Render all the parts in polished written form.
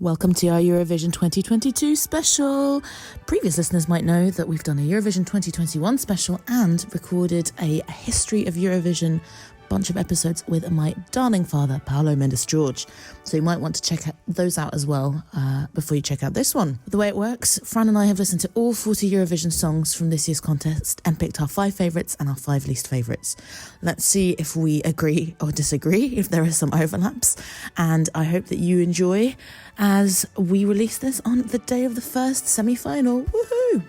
Welcome to our Eurovision 2022 special. Previous listeners might know that we've done a Eurovision 2021 special and recorded a history of Eurovision bunch of episodes with my darling father, Paolo Mendes George. So you might want to check those out as well before you check out this one. The way it works, Fran and I have listened to all 40 Eurovision songs from this year's contest and picked our 5 favourites and our 5 least favourites. Let's see if we agree or disagree, if there are some overlaps. And I hope that you enjoy as we release this on the day of the first semi-final. Woohoo!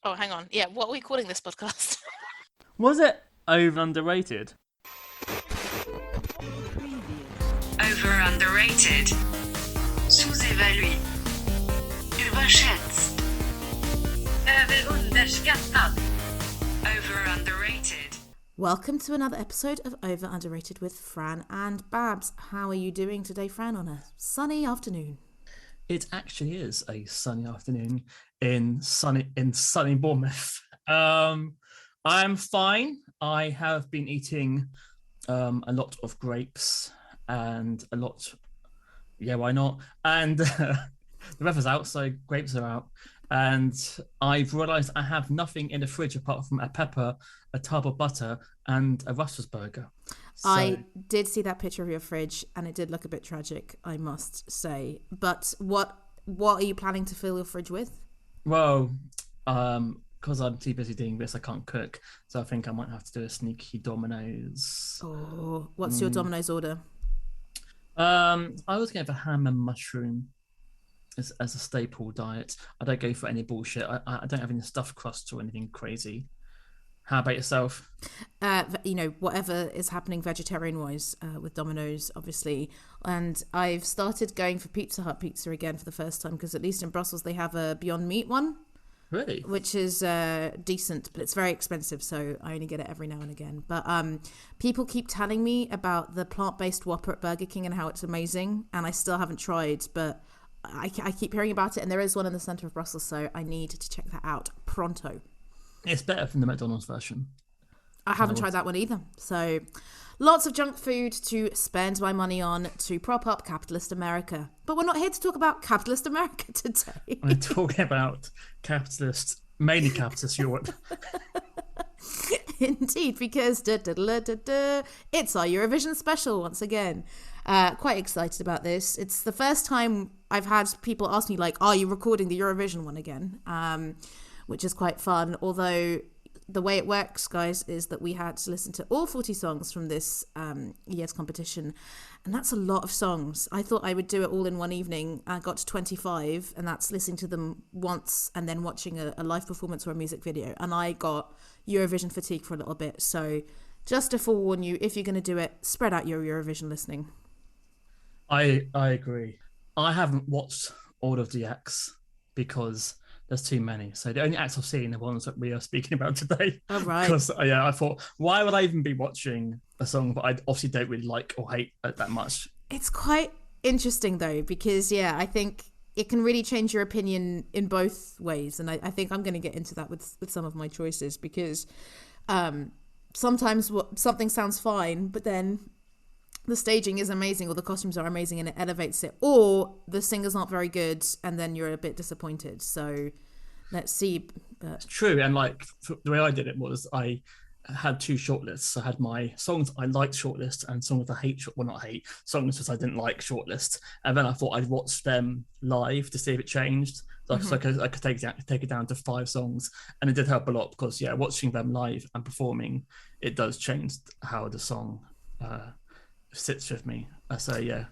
Oh, hang on. Yeah, what are we calling this podcast? Was it over underrated? Over underrated. Sous-évalué. Überschätzt. Överunderskattad. Over underrated. Welcome to another episode of Over Underrated with Fran and Babs. How are you doing today, Fran, on a sunny afternoon? It actually is a sunny afternoon in sunny Bournemouth. I'm fine. I have been eating a lot of grapes and a lot. Yeah, why not? And the weather's out, so grapes are out. And I've realised I have nothing in the fridge apart from a pepper, a tub of butter, and a Russell's burger. So, I did see that picture of your fridge, and it did look a bit tragic, I must say. But what are you planning to fill your fridge with? Well, because I'm too busy doing this, I can't cook. So I think I might have to do a sneaky Domino's. Oh, what's your Domino's order? I was going for ham and mushroom as a staple diet. I don't go for any bullshit. I don't have any stuffed crust or anything crazy. How about yourself? Whatever is happening vegetarian-wise with Domino's, obviously. And I've started going for Pizza Hut pizza again for the first time because at least in Brussels they have a Beyond Meat one. Really? Which is decent, but it's very expensive, so I only get it every now and again. But people keep telling me about the plant-based Whopper at Burger King and how it's amazing, and I still haven't tried, but I keep hearing about it, and there is one in the centre of Brussels, so I need to check that out pronto. It's better than the McDonald's version. I haven't tried that one either. So lots of junk food to spend my money on to prop up capitalist America. But we're not here to talk about capitalist America today. We're talking about mainly capitalist Europe. Indeed, because it's our Eurovision special once again. Quite excited about this. It's the first time I've had people ask me, like, are you recording the Eurovision one again? Which is quite fun. Although the way it works, guys, is that we had to listen to all 40 songs from this year's competition. And that's a lot of songs. I thought I would do it all in one evening. I got to 25, and that's listening to them once and then watching a live performance or a music video. And I got Eurovision fatigue for a little bit. So just to forewarn you, if you're going to do it, spread out your Eurovision listening. I agree. I haven't watched all of the acts because there's too many. So the only acts I've seen are ones that we are speaking about today. Oh, right. Because I thought, why would I even be watching a song that I obviously don't really like or hate that much? It's quite interesting though, because I think it can really change your opinion in both ways. And I think I'm going to get into that with some of my choices, because sometimes something sounds fine, but then the staging is amazing or the costumes are amazing and it elevates it, or the singers aren't very good and then you're a bit disappointed. So let's see. But true. And like the way I did it was I had 2 shortlists. I had my songs I liked shortlist and songs I hate, songs that I didn't like shortlist. And then I thought I'd watch them live to see if it changed. So I could take it down to 5 songs, and it did help a lot because watching them live and performing, it does change how the song sits with me. So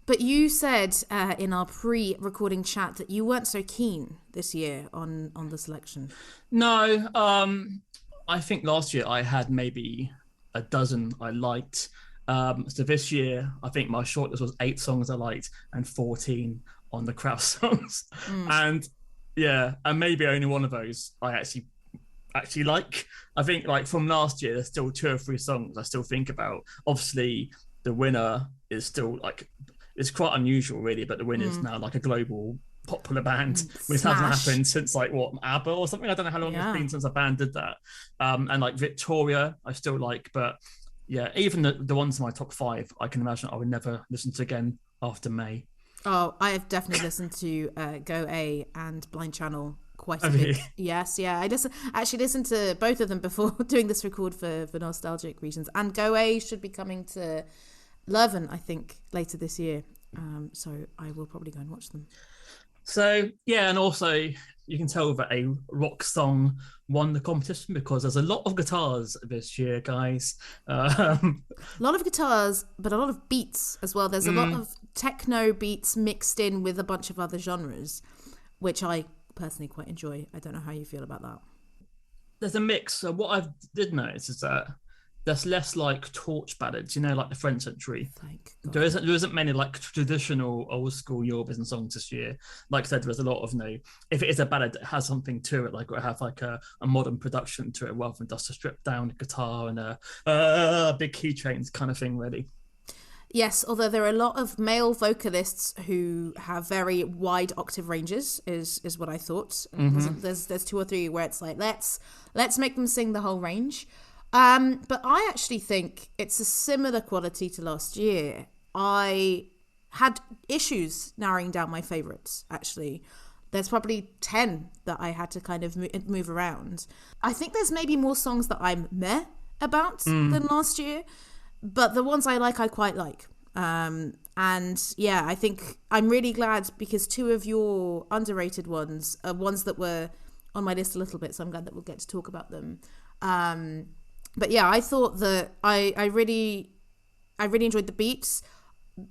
But you said in our pre-recording chat that you weren't so keen this year on the selection. No, I think last year I had maybe a dozen I liked. So this year I think my shortlist was 8 songs I liked and 14 on the Kraus songs. And maybe only one of those I actually like. I think like from last year there's still 2 or 3 songs I still think about. Obviously the winner is still like, it's quite unusual really, but the winner is now like a global popular band, which Smash. hasn't happened since like what, ABBA or something. I don't know how long it's been since a band did that. And like Victoria, I still like, but yeah, even the ones in my top 5, I can imagine I would never listen to again after May. Oh, I have definitely listened to Go A and Blind Channel quite a bit. Yes, yeah. I actually listened to both of them before doing this record for nostalgic reasons. And Go A should be coming to Leuven, I think, later this year. So I will probably go and watch them. So yeah, and also you can tell that a rock song won the competition because there's a lot of guitars this year, guys. A lot of guitars, but a lot of beats as well. There's a lot of techno beats mixed in with a bunch of other genres, which I personally quite enjoy. I don't know how you feel about that. There's a mix. So what I did notice is that there's less like torch ballads, like the French Century. Thank God. There isn't many like traditional old school Eurovision songs this year. Like I said, there's a lot of if it is a ballad, it has something to it, like it have like a modern production to it rather than just a stripped down guitar and a big keychains kind of thing, really. Yes, although there are a lot of male vocalists who have very wide octave ranges, is what I thought. There's 2 or 3 where it's like let's make them sing the whole range. But I actually think it's a similar quality to last year. I had issues narrowing down my favorites, actually. There's probably 10 that I had to kind of move around. I think there's maybe more songs that I'm meh about than last year, but the ones I like, I quite like. And yeah, I think I'm really glad because 2 of your underrated ones are ones that were on my list a little bit, so I'm glad that we'll get to talk about them. But yeah, I thought that I really enjoyed the beats.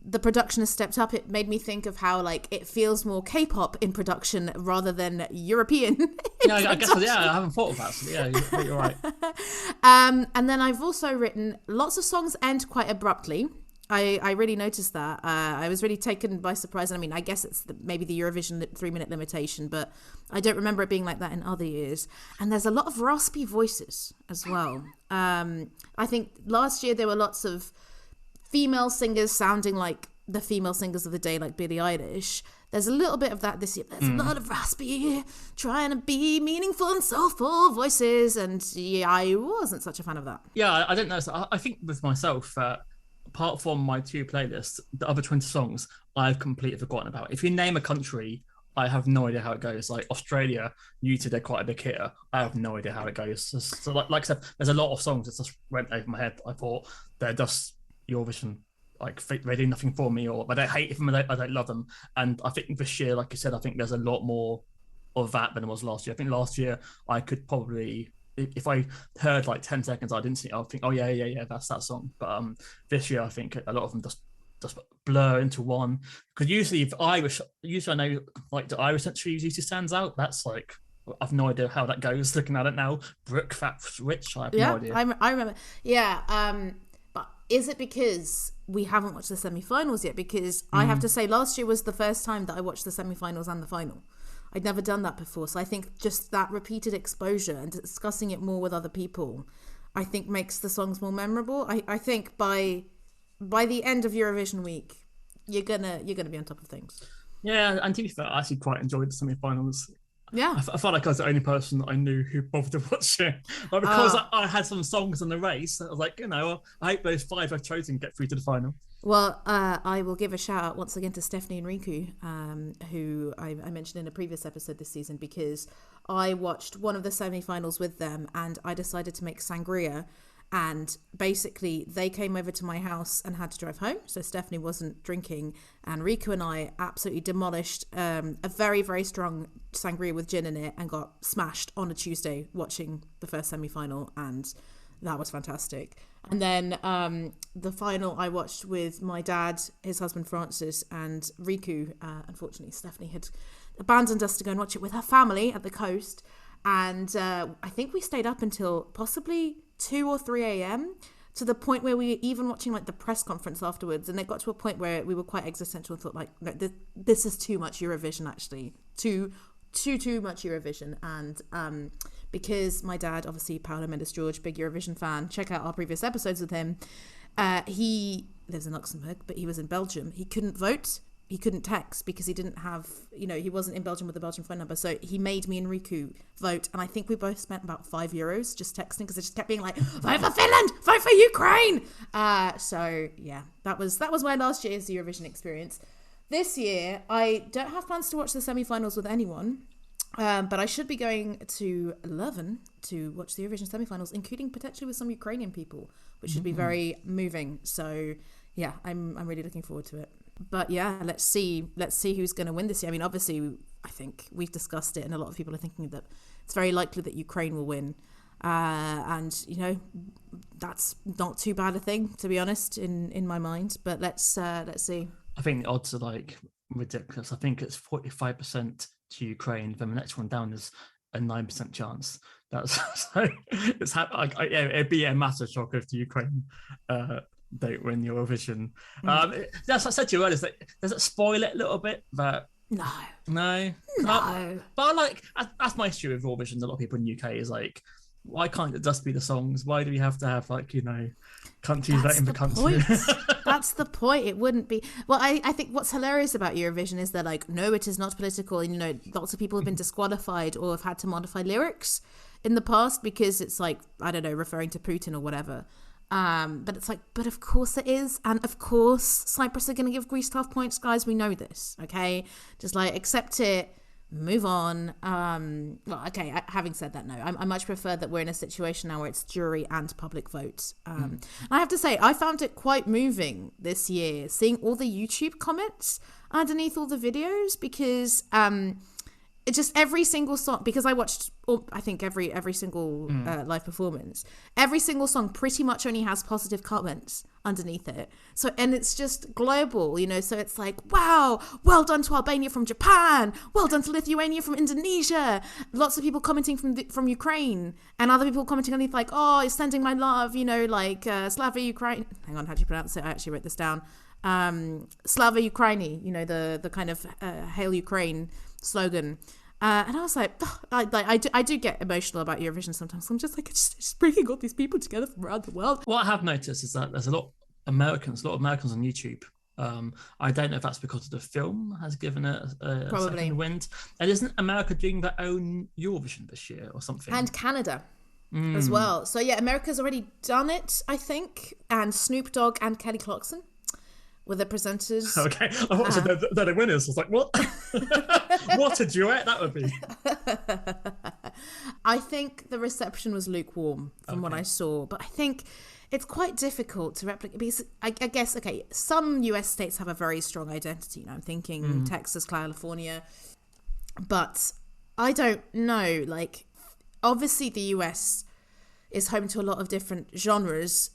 The production has stepped up. It made me think of how like it feels more K-pop in production rather than European. Yeah, I guess. Yeah, I haven't thought of that. So yeah, you're right. And then I've also written lots of songs end quite abruptly. I really noticed that. I was really taken by surprise. I mean, I guess it's maybe the Eurovision 3-minute limitation, but I don't remember it being like that in other years. And there's a lot of raspy voices as well. I think last year there were lots of female singers sounding like the female singers of the day, like Billie Eilish. There's a little bit of that this year. There's a lot of raspy, trying to be meaningful and soulful voices. And yeah, I wasn't such a fan of that. Yeah, I don't know. So I think with myself, apart from my 2 playlists, the other 20 songs I've completely forgotten about. If you name a country, I have no idea how it goes. Like Australia, they're quite a big hitter. I have no idea how it goes. So like I said, there's a lot of songs that just went over my head. I thought they're just Eurovision, like they do nothing for me, or I don't hate them, I don't love them. And I think this year, like you said, I think there's a lot more of that than there was last year. I think last year I could probably, if I heard like 10 seconds, I didn't see it, I'll think, oh yeah, that's that song. But this year I think a lot of them just blur into one. Because usually I know like the Irish Century usually stands out. That's like, I've no idea how that goes looking at it now. Brooke, Fat Rich, I have no idea. I remember. Yeah, but is it because we haven't watched the semi-finals yet? Because I have to say last year was the first time that I watched the semi-finals and the final. I'd never done that before. So I think just that repeated exposure and discussing it more with other people, I think makes the songs more memorable. I think by the end of Eurovision week, you're gonna be on top of things. Yeah, and to be fair, I actually quite enjoyed the semi-finals. Yeah, I felt like I was the only person that I knew who bothered to watch it. Like, because I had some songs in the race, I was like, I hope those 5 I've chosen get through to the final. Well, I will give a shout out once again to Stephanie and Riku, who I mentioned in a previous episode this season, because I watched one of the semi-finals with them and I decided to make sangria. And basically they came over to my house and had to drive home, so Stephanie wasn't drinking, and Riku and I absolutely demolished a very, very strong sangria with gin in it and got smashed on a Tuesday watching the first semi-final, and that was fantastic. And then the final I watched with my dad, his husband Francis, and Riku. Unfortunately Stephanie had abandoned us to go and watch it with her family at the coast, and I think we stayed up until possibly 2 or 3 a.m. to the point where we were even watching like the press conference afterwards, and it got to a point where we were quite existential and thought like, no, this is too much Eurovision, actually, too much Eurovision. And because my dad, obviously Paolo Mendes George, big Eurovision fan, check out our previous episodes with him. He lives in Luxembourg, but he was in Belgium. He couldn't vote he couldn't text because he didn't have, he wasn't in Belgium with a Belgian phone number. So he made me and Riku vote. And I think we both spent about €5 just texting because it just kept being like, vote for Finland, vote for Ukraine. So yeah, that was my last year's Eurovision experience. This year, I don't have plans to watch the semi-finals with anyone. But I should be going to Leuven to watch the Eurovision semi-finals, including potentially with some Ukrainian people, which should be very moving. So yeah, I'm really looking forward to it. But yeah, let's see who's going to win this year. I mean, obviously, I think we've discussed it, and a lot of people are thinking that it's very likely that Ukraine will win. And that's not too bad a thing, to be honest, in my mind. But let's see. I think the odds are like ridiculous. I think it's 45% to Ukraine. Then the next one down is a 9% chance. That's so. It'd be a massive shock if the Ukraine don't win Eurovision. That's what I said to you earlier. Does it spoil it a little bit? But no. But that's my issue with Eurovision. A lot of people in the UK is like, why can't it just be the songs? Why do we have to have countries voting for countries? That's the point. It wouldn't be. Well, I think what's hilarious about Eurovision is they're like, no, it is not political. And, lots of people have been disqualified or have had to modify lyrics in the past because it's like, I don't know, referring to Putin or whatever. But it's like, but of course it is. And of course, Cyprus are going to give Greece 12 points, guys. We know this, okay? Just accept it. Move on. Having said that, no, I much prefer that we're in a situation now where it's jury and public vote. I have to say, I found it quite moving this year, seeing all the YouTube comments underneath all the videos, because it's just every single song, because I watched, I think every single live performance, every single song pretty much only has positive comments underneath it. So, and it's just global, so it's like, wow, well done to Albania from Japan, well done to Lithuania from Indonesia, lots of people commenting from Ukraine, and other people commenting underneath like, oh, it's sending my love, Slava Ukraine. Hang on, how do you pronounce it? I actually wrote this down. Slava Ukraini, the kind of Hail Ukraine slogan. And I was like, I do get emotional about Eurovision sometimes. I'm just like, it's just bringing all these people together from around the world. What I have noticed is that there's a lot of Americans on YouTube. I don't know if that's because the film has given it a second wind. And isn't America doing their own Eurovision this year or something? And Canada as well. So yeah, America's already done it, I think. And Snoop Dogg and Kelly Clarkson were the presenters. Okay, I thought they're the winners. I was like, what? What a duet that would be. I think the reception was lukewarm from what I saw, but I think it's quite difficult to replicate because I guess, some US states have a very strong identity. I'm thinking Texas, California, but I don't know. Obviously the US is home to a lot of different genres,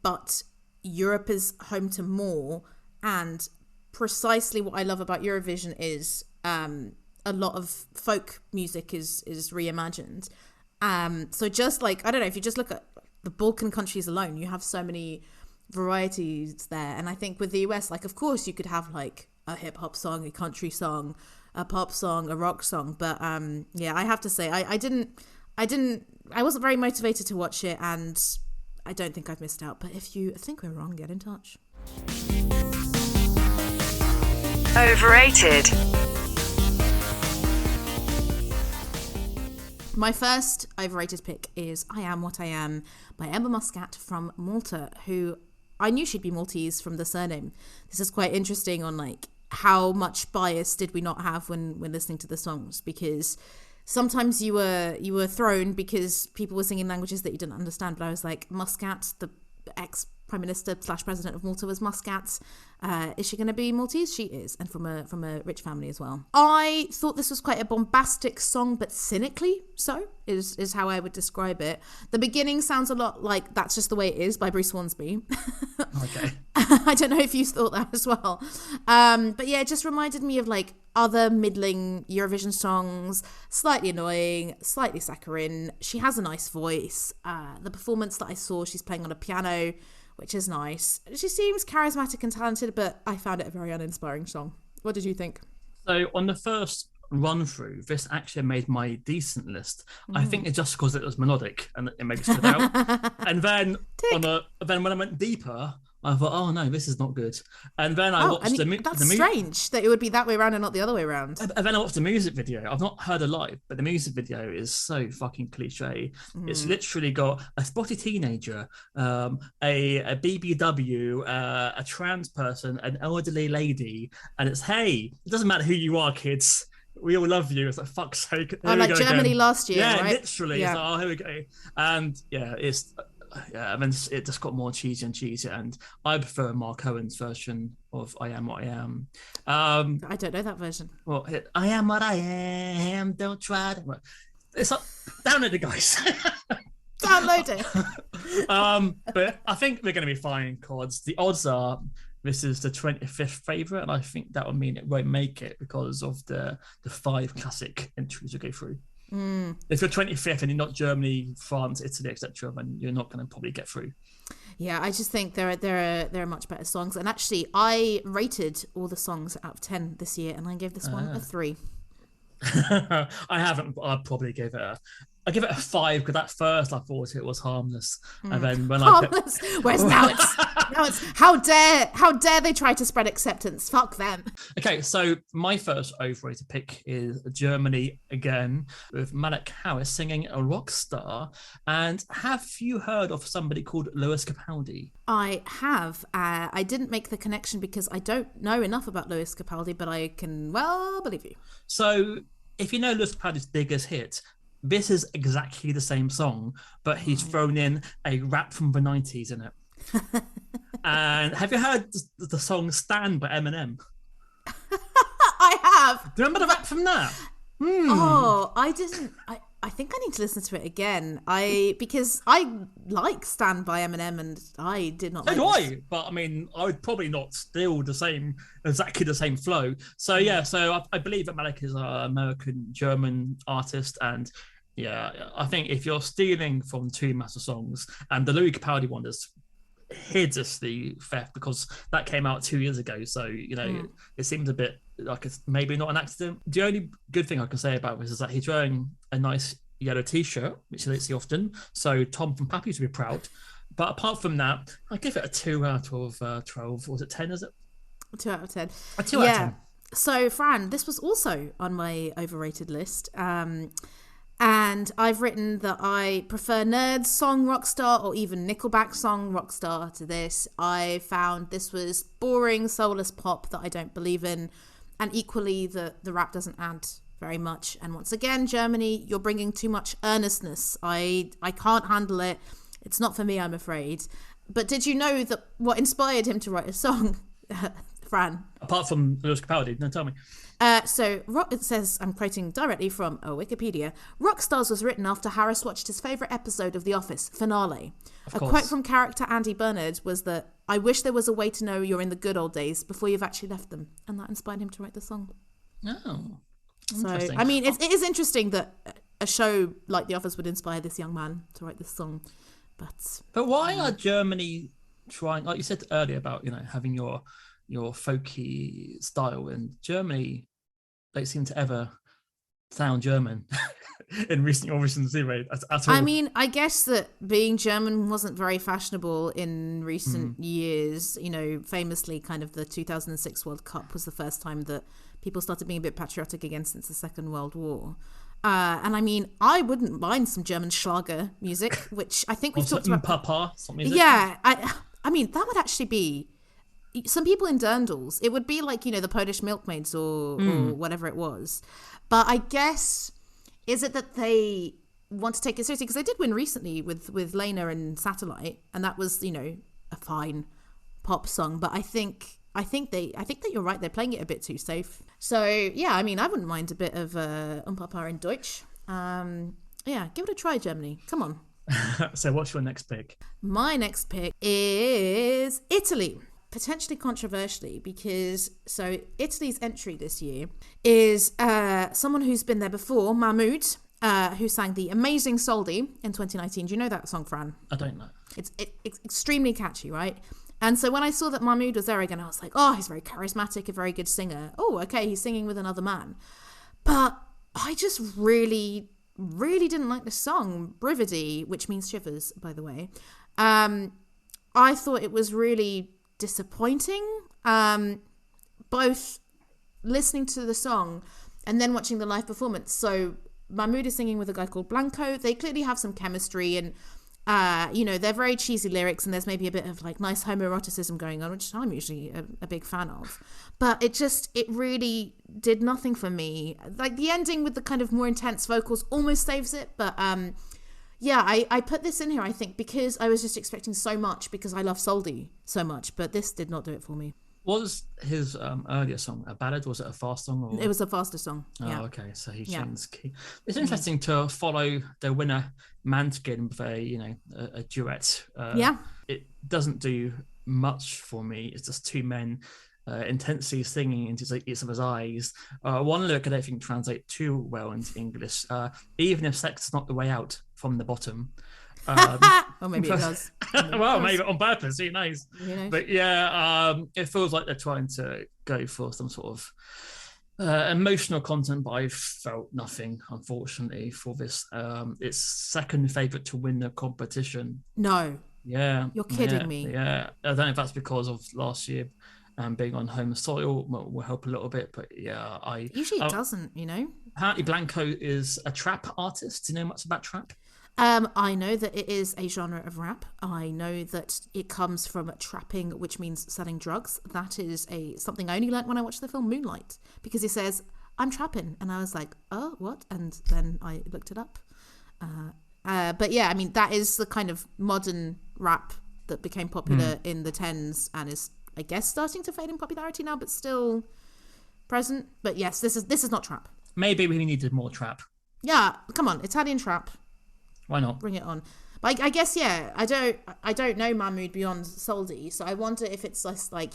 but Europe is home to more, and precisely what I love about Eurovision is a lot of folk music is reimagined. So just I don't know, if you just look at the Balkan countries alone, you have so many varieties there. And I think with the US, of course you could have a hip hop song, a country song, a pop song, a rock song. But I have to say, I wasn't very motivated to watch it, and I don't think I've missed out, but if you think we're wrong, get in touch. Overrated. My first overrated pick is I Am What I Am by Emma Muscat from Malta, who I knew she'd be Maltese from the surname. This is quite interesting on how much bias did we not have when listening to the songs, because sometimes you were thrown because people were singing languages that you didn't understand. But I was like, Muscat, the ex-prime minister / president of Malta was Muscat. Is she going to be Maltese? She is, and from a rich family as well. I thought this was quite a bombastic song, but cynically so is how I would describe it. The beginning sounds a lot like That's Just the Way It Is by Bruce Hornsby. Okay. I don't know if you thought that as well. But yeah, it just reminded me of other middling Eurovision songs, slightly annoying, slightly saccharine. She has a nice voice. The performance that I saw, she's playing on a piano, which is nice. She seems charismatic and talented, but I found it a very uninspiring song. What did you think? So on the first run through, this actually made my decent list. I think it's just because it was melodic and it maybe stood out. And then when I went deeper, I thought, oh no, this is not good. And then I watched that's strange that it would be that way around and not the other way around. And then I watched the music video. I've not heard it live, but the music video is so fucking cliche. It's literally got a spotty teenager, a BBW, a trans person, an elderly lady, and it's, hey, it doesn't matter who you are, kids. We all love you. It's like, fuck's sake. Like Germany again. Last year, yeah, right? Literally. Yeah. It's like, oh, here we go. And yeah, and then it just got more cheesy and cheesy. And I prefer Mark Cohen's version of I Am What I Am. I don't know that version. Well, I am what I am. Don't try to. It's like, download it, guys. Download it. But I think we're going to be fine, Cods. The odds are this is the 25th favourite, and I think that would mean it won't make it because of the 5 classic entries we go through. If you're 25th and you're not Germany, France, Italy, etc., then you're not going to probably get through. Yeah, I just think there are much better songs. And actually, I rated all the songs out of 10 this year, and I gave this one a 3. I haven't. I'd probably give it I give it a 5 because at first I thought it was harmless, and then when harmless. Whereas now it's how dare they try to spread acceptance? Fuck them. Okay, so my first overrated pick is Germany again with Malek Harris singing a rock star. And have you heard of somebody called Lewis Capaldi? I have. I didn't make the connection because I don't know enough about Lewis Capaldi, but I can well believe you. So if you know Lewis Capaldi's biggest hit, this is exactly the same song, but he's thrown in a rap from the 90s in it. And have you heard the song Stand by Eminem? I have. Do you remember the rap from that? Oh, I didn't. I think I need to listen to it again. Because I like Stand by Eminem, and I did not like it. But I mean, I would probably not steal exactly the same flow. So yeah, I believe that Malek is an American-German artist, and yeah, I think if you're stealing from two massive songs, and the Louis Capaldi one is hideously theft because that came out 2 years ago, so you know it seems a bit like it's maybe not an accident. The only good thing I can say about this is that he's wearing a nice yellow t-shirt, which you don't see often, so Tom from Pappy to be proud. But apart from that, I give it a 2 out of 12. Was it 10? Is it 2 out of 10? A 2 out of 10. So Fran, this was also on my overrated list. And I've written that I prefer Nerd's song Rockstar or even Nickelback's song Rockstar to this. I found this was boring, soulless pop that I don't believe in. And equally, the rap doesn't add very much. And once again, Germany, you're bringing too much earnestness. I can't handle it. It's not for me, I'm afraid. But did you know that what inspired him to write a song, Fran? Apart from Lewis Capaldi, no, tell me. So it says, I'm quoting directly from Wikipedia, Rockstars was written after Harris watched his favourite episode of The Office, Finale. A quote from character Andy Bernard was that, I wish there was a way to know you're in the good old days before you've actually left them. And that inspired him to write the song. Oh, so, I mean, it is interesting that a show like The Office would inspire this young man to write this song. But why are Germany trying, like you said earlier about, you know, having your folky style, in Germany don't seem to ever sound German in recent Eurovision anyway at all. I mean, I guess that being German wasn't very fashionable in recent years. You know, famously kind of the 2006 World Cup was the first time that people started being a bit patriotic again since the Second World War. And I mean, I wouldn't mind some German Schlager music, which I think we've talked about. Papa, music. Yeah, I mean, that would actually be some people in Dirndls. It would be like, you know, the Polish Milkmaids or whatever it was. But I guess, is it that they want to take it seriously? Because they did win recently with Lena and Satellite, and that was, you know, a fine pop song. But I think that you're right. They're playing it a bit too safe. So yeah, I mean, I wouldn't mind a bit of Papa in Deutsch. Yeah, give it a try, Germany. Come on. So what's your next pick? My next pick is Italy. Potentially controversially, because Italy's entry this year is someone who's been there before, Mahmood, who sang the amazing Soldi in 2019. Do you know that song, Fran? I don't know. It's extremely catchy, right? And so when I saw that Mahmood was there again, I was like, oh, he's very charismatic, a very good singer. Oh, okay, he's singing with another man. But I just really, really didn't like the song, Brividi, which means shivers, by the way. I thought it was really disappointing. Both listening to the song and then watching the live performance. So Mahmood is singing with a guy called Blanco. They clearly have some chemistry, and they're very cheesy lyrics, and there's maybe a bit of like nice homoeroticism going on, which I'm usually a big fan of. But it really did nothing for me. Like the ending with the kind of more intense vocals almost saves it, but I put this in here, I think, because I was just expecting so much, because I love Soldi so much, but this did not do it for me. Was his earlier song a ballad? Was it a fast song? Or... It was a faster song. Oh, okay. So he changed key. It's interesting to follow the winner Manskin with a duet. It doesn't do much for me. It's just two men intensely singing into each other's eyes. One lyric I don't think translate too well into English. Even if sex is not the way out from the bottom. Or maybe it does. Well, maybe on purpose, who knows? But it feels like they're trying to go for some sort of emotional content, but I felt nothing, unfortunately, for this. It's second favourite to win the competition. No. Yeah. You're kidding me. Yeah. I don't know if that's because of last year being on home soil will help a little bit, but Usually it doesn't, Apparently Blanco is a trap artist. Do you know much about trap? I know that it is a genre of rap. I know that it comes from trapping, which means selling drugs. That is something I only learned when I watched the film Moonlight, because he says, "I'm trapping," and I was like, "Oh, what?" And then I looked it up. But yeah, I mean, that is the kind of modern rap that became popular in the 10s and is, I guess, starting to fade in popularity now, but still present. But yes, this is not trap. Maybe we needed more trap. Yeah, come on, Italian trap. Why not? Bring it on. But I guess, I don't know Mahmood beyond Soldi, so I wonder if it's just like,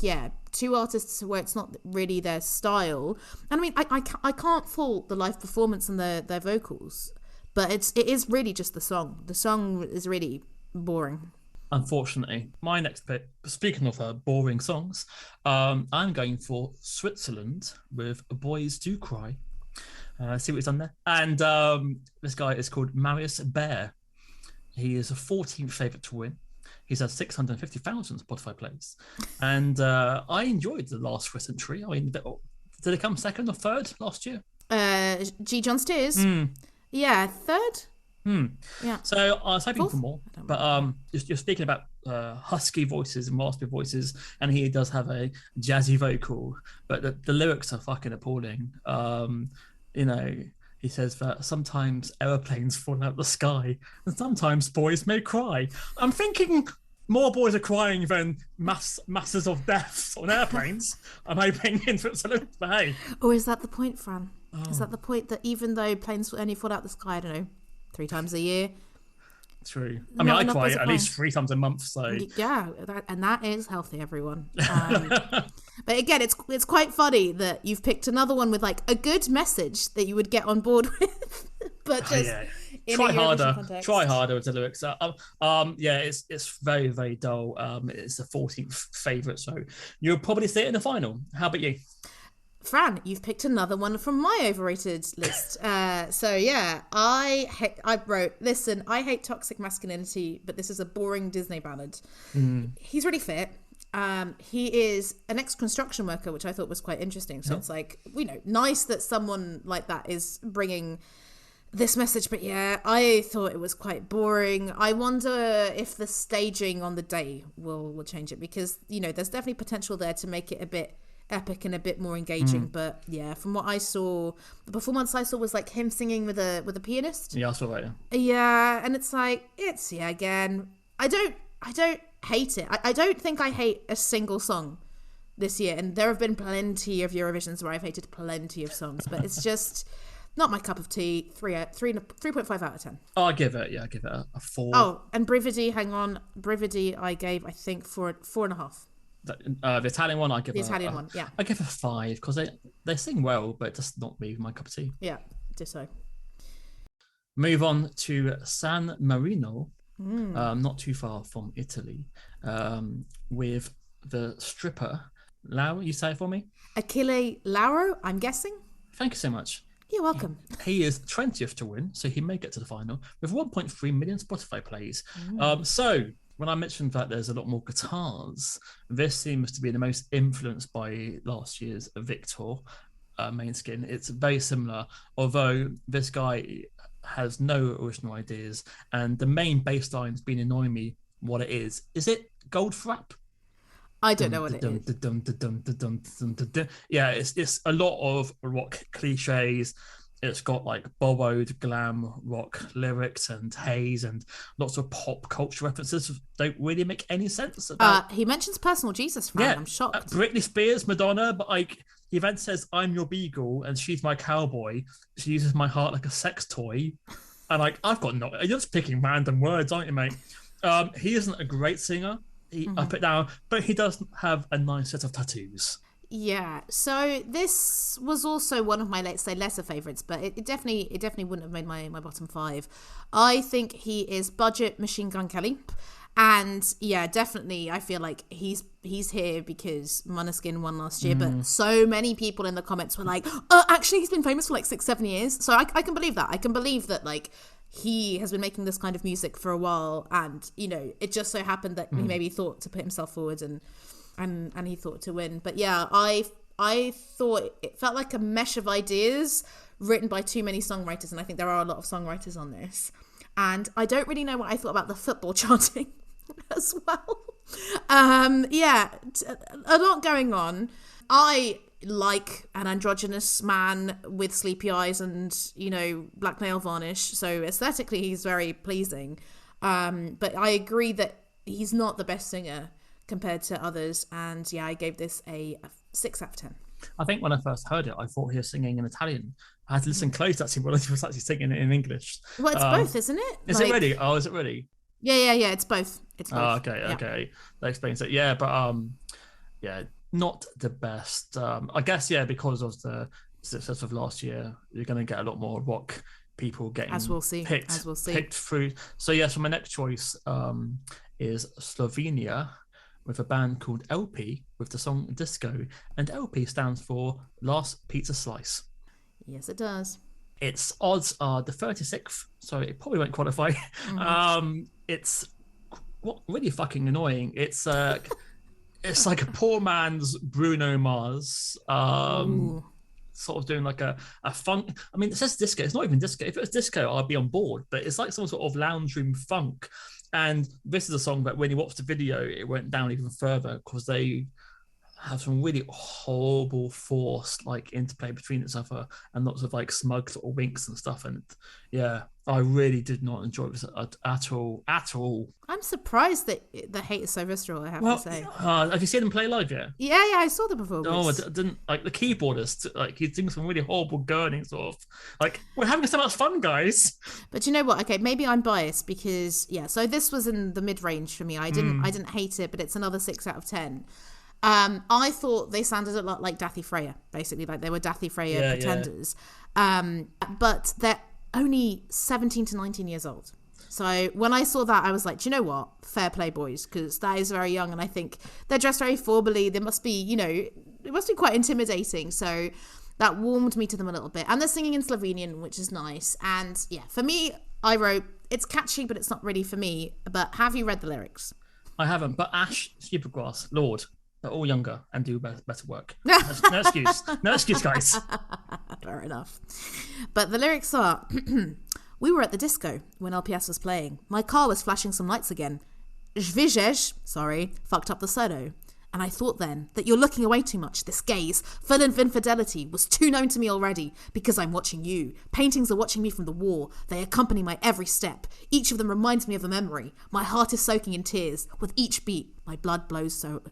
two artists where it's not really their style. And I mean, I can't fault the live performance and their vocals, but it is really just the song. The song is really boring. Unfortunately. My next pick, speaking of boring songs, I'm going for Switzerland with Boys Do Cry. See what he's done there. And this guy is called Marius Bear. He is a 14th favourite to win. He's had 650,000 Spotify plays. And I enjoyed the last Swiss entry. I mean, did it come second or third last year? G. John Steers? Yeah, third? Yeah. So I was hoping for more. But you're speaking about husky voices and raspy voices, and he does have a jazzy vocal, but the lyrics are fucking appalling. He says that sometimes aeroplanes fall out the sky and sometimes boys may cry. I'm thinking more boys are crying than masses of deaths on airplanes. I'm hoping in Switzerland, but hey. Or is that the point, Fran? Oh. Is that the point that even though planes only fall out the sky, I don't know, 3 times a year? True. I mean, I cry at least 3 times a month, so... Yeah, that is healthy, everyone. But again, it's quite funny that you've picked another one with like a good message that you would get on board with, but just try harder with the lyrics. It's very, very dull. It's the 14th favourite, so you'll probably see it in the final. How about you? Fran, you've picked another one from my overrated list. I wrote, listen, I hate toxic masculinity, but this is a boring Disney ballad. He's really fit. He is an ex-construction worker, which I thought was quite interesting. So it's like, nice that someone like that is bringing this message. But I thought it was quite boring. I wonder if the staging on the day will change it, because, there's definitely potential there to make it a bit epic and a bit more engaging. But from what I saw, the performance I saw was like him singing with a pianist. Yeah, I saw that. Yeah, and it's like, again, I don't hate it. I don't think I hate a single song this year, and there have been plenty of Eurovisions where I've hated plenty of songs, but it's just not my cup of tea. 3.5 out of 10. Oh, I give it a 4. Oh, and Brividi I gave, I think, 4.5. The Italian one, I give I give a 5, because they sing well, but it's just not me, my cup of tea. Yeah, ditto. Move on to San Marino. Not too far from Italy, with the stripper Lauro. You say it for me? Achille Lauro, I'm guessing. Thank you so much. You're welcome. He is 20th to win, so he may get to the final with 1.3 million Spotify plays. So when I mentioned that there's a lot more guitars, this seems to be the most influenced by last year's Victor main skin. It's very similar, although this guy has no original ideas, and the main bass line's been annoying me. What it is it Goldfrapp? I don't know what it is. Yeah, it's a lot of rock cliches. It's got like borrowed glam rock lyrics and haze and lots of pop culture references. Don't really make any sense. He mentions Personal Jesus, Fran. I'm shocked. Britney Spears, Madonna, but like he then says, "I'm your beagle and she's my cowboy. She uses my heart like a sex toy." And like I've got no, you're just picking random words, aren't you, mate? He isn't a great singer. I put down, but he does have a nice set of tattoos. Yeah, so this was also one of my, let's say, lesser favourites, but it definitely wouldn't have made my bottom 5. I think he is budget Machine Gun Kelly, and yeah, definitely I feel like he's here because Måneskin won last year, but so many people in the comments were like, oh, actually he's been famous for like 6-7 years, so I can believe that. I can believe that like he has been making this kind of music for a while, and you know, it just so happened that he maybe thought to put himself forward and he thought to win. But yeah, I thought it felt like a mesh of ideas written by too many songwriters, and I think there are a lot of songwriters on this. And I don't really know what I thought about the football chanting as well. Yeah, a lot going on. I like an androgynous man with sleepy eyes and, you know, black nail varnish, so aesthetically he's very pleasing. But I agree that he's not the best singer compared to others, and yeah, I gave this a 6 out of 10. I think when I first heard it, I thought he was singing in Italian. I had to listen close to actually when he was actually singing it in English. Well, it's both, isn't it? Is it ready? Oh, is it ready? Yeah, it's both. It's both. Oh, okay. That explains it. Yeah, but yeah, not the best. I guess, yeah, because of the success of last year, you're going to get a lot more rock people getting picked through. So yeah, so my next choice is Slovenia, with a band called LP with the song Disco, and LP stands for Last Pizza Slice. Yes, it does. Its odds are the 36th, so it probably won't qualify. It's really fucking annoying. It's it's like a poor man's Bruno Mars. Sort of doing like a funk. I mean, it says disco. It's not even disco. If it was disco, I'd be on board. But it's like some sort of lounge room funk. And this is a song that when you watch the video, it went down even further because they have some really horrible forced like interplay between each other and lots of like smug sort of winks and stuff. And yeah, I really did not enjoy this at all. I'm surprised that the hate is so visceral, I have to say. Have you seen them play live yet? Yeah, I saw the performance. Oh, I didn't like the keyboardist. Like he's doing some really horrible gurning sort of. Like we're having so much fun, guys. But you know what? Okay, maybe I'm biased because yeah. So this was in the mid range for me. I didn't hate it, but it's another 6 out of 10. I thought they sounded a lot like Dathi Freya, basically, like they were Dathi Freya pretenders. But they're only 17 to 19 years old. So when I saw that, I was like, do you know what? Fair play, boys, because that is very young, and I think they're dressed very formally. They must be, you know, it must be quite intimidating. So that warmed me to them a little bit. And they're singing in Slovenian, which is nice. And yeah, for me, I wrote, it's catchy, but it's not really for me. But have you read the lyrics? I haven't, but Ash, Supergrass, Lord, they're all younger and do better work. No excuse. No excuse, guys. Fair enough. But the lyrics are, we were at the disco when LPS was playing. My car was flashing some lights again. Zvižej, fucked up the solo. And I thought then that you're looking away too much. This gaze, full of infidelity, was too known to me already because I'm watching you. Paintings are watching me from the wall. They accompany my every step. Each of them reminds me of a memory. My heart is soaking in tears. With each beat, my blood blows slower.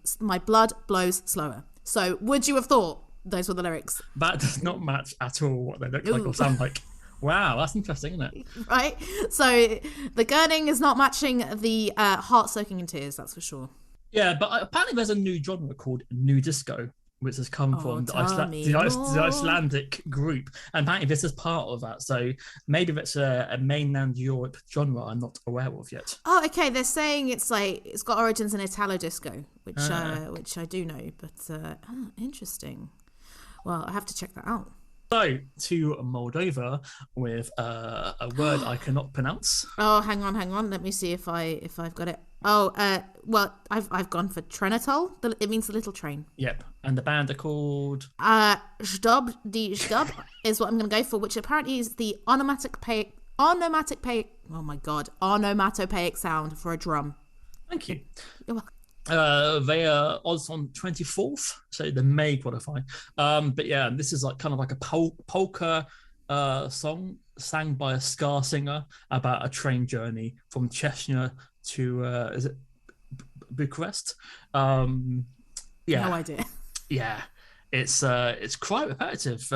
So, would you have thought those were the lyrics? That does not match at all what they look like or sound like. Wow, that's interesting, isn't it? Right? So, the gurning is not matching the heart soaking in tears, that's for sure. Yeah, but apparently there's a new genre called new disco, which has come from the Icelandic group, and apparently this is part of that. So maybe that's a mainland Europe genre I'm not aware of yet. Oh, okay. They're saying it's got origins in Italo disco, which I do know. But interesting. Well, I have to check that out. So to Moldova with a word I cannot pronounce. Oh, hang on. Let me see if I've got it. Oh, well, I've gone for Trenitol. It means the little train. Yep, and the band are called Zdob di Zdob is what I'm going to go for, which apparently is the onomatopoeic sound for a drum. Thank you. You're welcome. They are odds on 24th, so they may qualify. But yeah, this is like kind of like a polka song sang by a ska singer about a train journey from Chechnya to is it Bucharest? Yeah, No idea. Yeah, it's quite repetitive.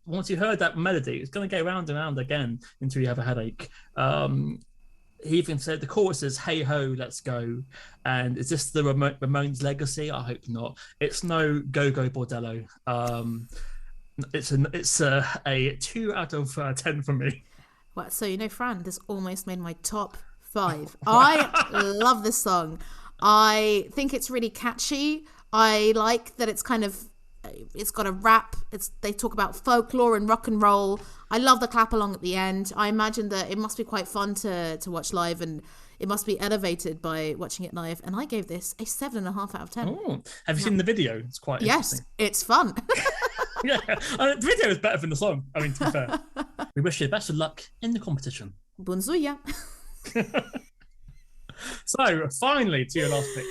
Once you heard that melody, it's going to go round and round again until you have a headache. He even said the chorus is "Hey ho, let's go," and is this the Ramones legacy? I hope not. It's no Go Go Bordello. It's a 2 out of 10 for me. Well, so Fran, this almost made my top 5. I love this song. I think it's really catchy. I like that it's got a rap. They talk about folklore and rock and roll. I love the clap along at the end. I imagine that it must be quite fun to watch live, and it must be elevated by watching it live. And I gave this a 7.5 out of 10. Oh, have you seen the video? It's quite interesting. Yes, it's fun. Yeah, the video is better than the song. I mean, to be fair. We wish you the best of luck in the competition. Bunzuya. So, finally, to your last pick.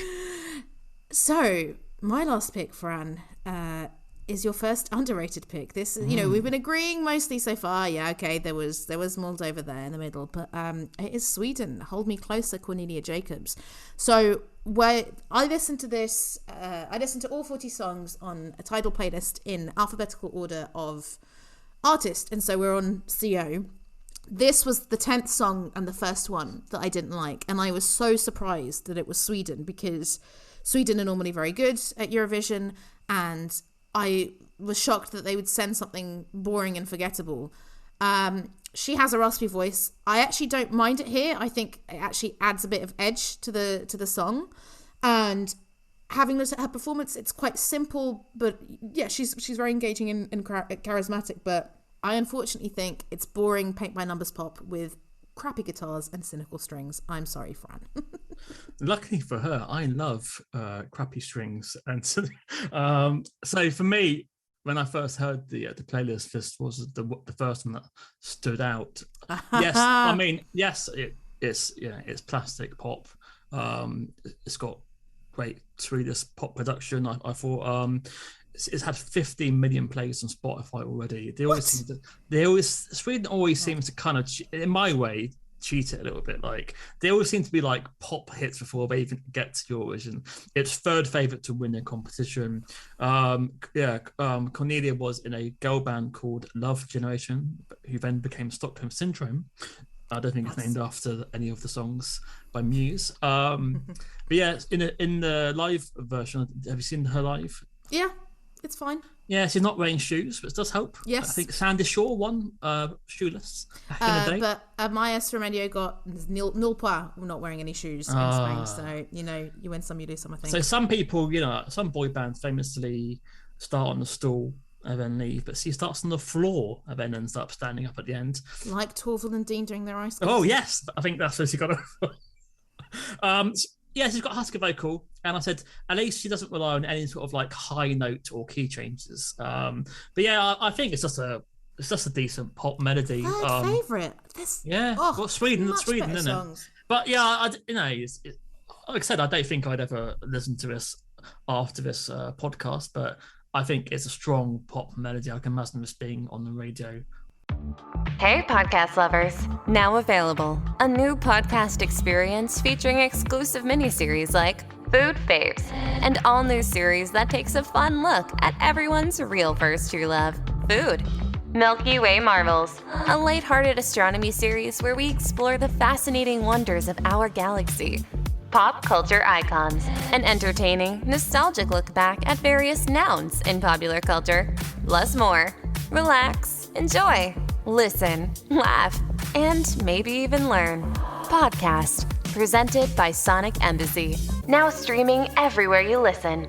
So, my last pick, Fran, is your first underrated pick. This, we've been agreeing mostly so far. Yeah, okay, there was Moldova there in the middle, but it is Sweden. Hold Me Closer, Cornelia Jacobs. So, where I listened to this, I listened to all 40 songs on a Tidal playlist in alphabetical order of artist, and so we're on CO. This was the 10th song and the first one that I didn't like, and I was so surprised that it was Sweden, because Sweden are normally very good at Eurovision, and I was shocked that they would send something boring and forgettable. She has a raspy voice. I actually don't mind it here. I think it actually adds a bit of edge to the song. And having looked at her performance, it's quite simple, but yeah, she's very engaging and charismatic. But I unfortunately think it's boring paint by numbers pop with crappy guitars and cynical strings. I'm sorry, Fran. Luckily for her, I love crappy strings, and so for me, when I first heard the playlist, this was the first one that stood out. Yes, I mean, yes, it's plastic pop. It's got great Swedish pop production. I thought it's had 15 million plays on Spotify already. Sweden always seems to kind of, in my way, cheat it a little bit. Like they always seem to be like pop hits before they even get to Eurovision. It's third favorite to win a competition. Cornelia was in a girl band called Love Generation, who then became Stockholm Syndrome. I don't think it's named after any of the songs by Muse. But yeah, in the live version, have you seen her live? Yeah, it's fine. Yeah, she's not wearing shoes, but it does help. Yes. I think Sandy Shaw won shoeless back in the day. But Maya Remedio got nul point, not wearing any shoes in Spain. So, you win some, you lose some, I think. So some people, some boy bands famously start on the stool and then leave, but she starts on the floor and then ends up standing up at the end. Like Torvald and Dean doing their ice cream. Oh, yes. I think that's where she got it. Yeah, she's got a husky vocal, and I said at least she doesn't rely on any sort of like high note or key changes. But yeah, I think it's just a decent pop melody. Third favorite. Sweden, isn't songs. it? But yeah, like I said, I don't think I'd ever listen to this after this podcast, but I think it's a strong pop melody. I can imagine this being on the radio. Hey, podcast lovers! Now available, a new podcast experience featuring exclusive miniseries like Food Faves, and all new series that takes a fun look at everyone's real first true love, food. Milky Way Marvels, a lighthearted astronomy series where we explore the fascinating wonders of our galaxy. Pop culture icons, an entertaining, nostalgic look back at various nouns in popular culture. Plus more. Relax, enjoy, listen, laugh, and maybe even learn. Podcast, presented by Sonic Embassy. Now streaming everywhere you listen.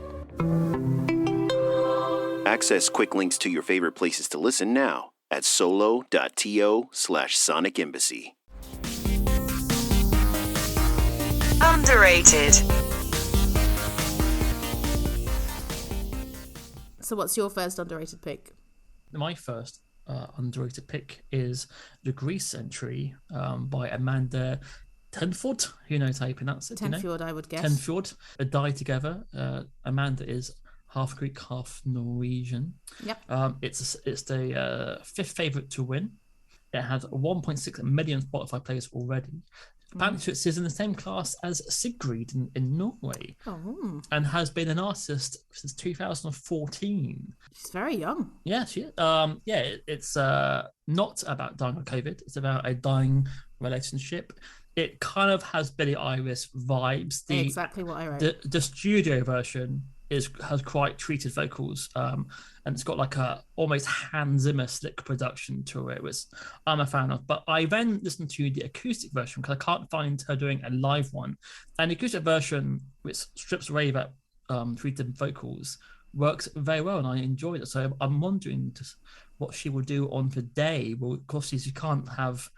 Access quick links to your favorite places to listen now at solo.to/Sonic Embassy. Underrated. So what's your first underrated pick? My first underrated pick is the Greece entry by Amanda Tenfjord. Who knows how you pronounce it? Tenfjord, I would guess. Tenfjord. They die together. Amanda is half Greek, half Norwegian. Yep. It's the fifth favorite to win. It has 1.6 million Spotify players already. Apparently, it's in the same class as Sigrid in Norway, and has been an artist since 2014. She's very young. Yeah, she is. It's not about dying of COVID. It's about a dying relationship. It kind of has Billie Eilish vibes. Exactly what I wrote. The studio version has quite treated vocals, and it's got like a almost Hans Zimmer slick production to it, which I'm a fan of. But I then listened to the acoustic version because I can't find her doing a live one. And the acoustic version, which strips away that treated vocals, works very well, and I enjoyed it. So I'm wondering just what she will do on the day. Well, of course, she can't have.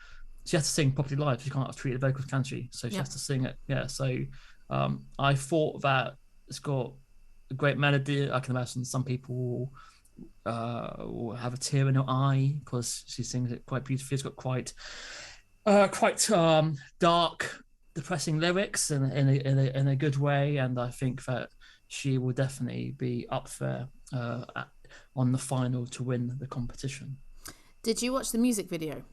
She has to sing properly live. She can't have treated vocals, can she? So she has to sing it. Yeah. So I thought that it's got a great melody. I can imagine some people will have a tear in their eye because she sings it quite beautifully. It's got quite dark, depressing lyrics in a good way, and I think that she will definitely be up there on the final to win the competition. Did you watch the music video?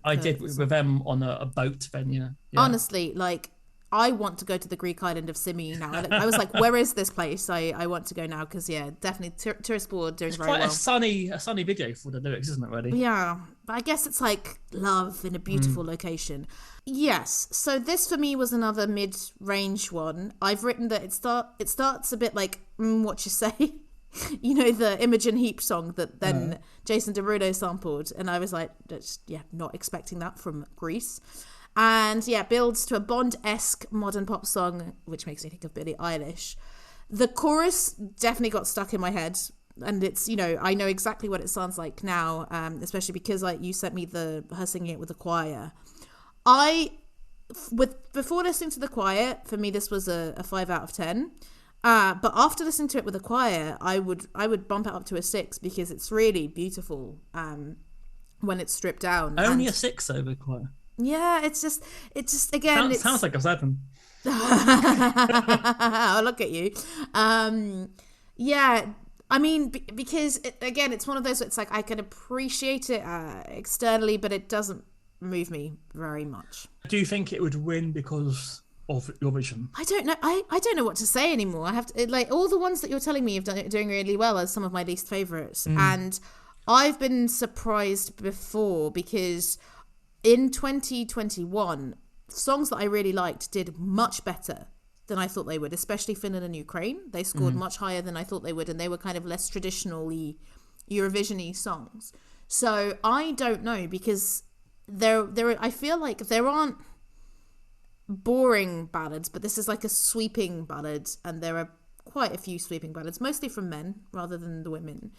I did with them on a boat venue. Yeah. Honestly, like, I want to go to the Greek island of Symi now. I was like, where is this place? I want to go now because, definitely tourist board doing very well. It's quite a sunny video for the lyrics, isn't it, really? Yeah, but I guess it's like love in a beautiful location. Yes, so this for me was another mid-range one. I've written that it starts a bit like What You Say. You know, the Imogen Heap song that then Jason Derulo sampled, and I was like, not expecting that from Greece. And builds to a Bond-esque modern pop song, which makes me think of Billie Eilish. The chorus definitely got stuck in my head, and it's, I know exactly what it sounds like now, especially because you sent me her singing it with the choir. Before listening to the choir, for me this was a 5 out of 10. But after listening to it with the choir, I would bump it up to a 6 because it's really beautiful when it's stripped down. Only a 6 over choir. Yeah, it's just again. Sounds like a 7. Oh, look at you. I mean, because it's one of those. It's like I can appreciate it externally, but it doesn't move me very much. Do you think it would win because of Eurovision? I don't know. I don't know what to say anymore. I have to all the ones that you're telling me doing really well are some of my least favorites, and I've been surprised before because in 2021, songs that I really liked did much better than I thought they would, especially Finland and Ukraine. They scored much higher than I thought they would, and they were kind of less traditionally Eurovision-y songs. So I don't know, because I feel like there aren't boring ballads, but this is like a sweeping ballad, and there are quite a few sweeping ballads, mostly from men rather than the women.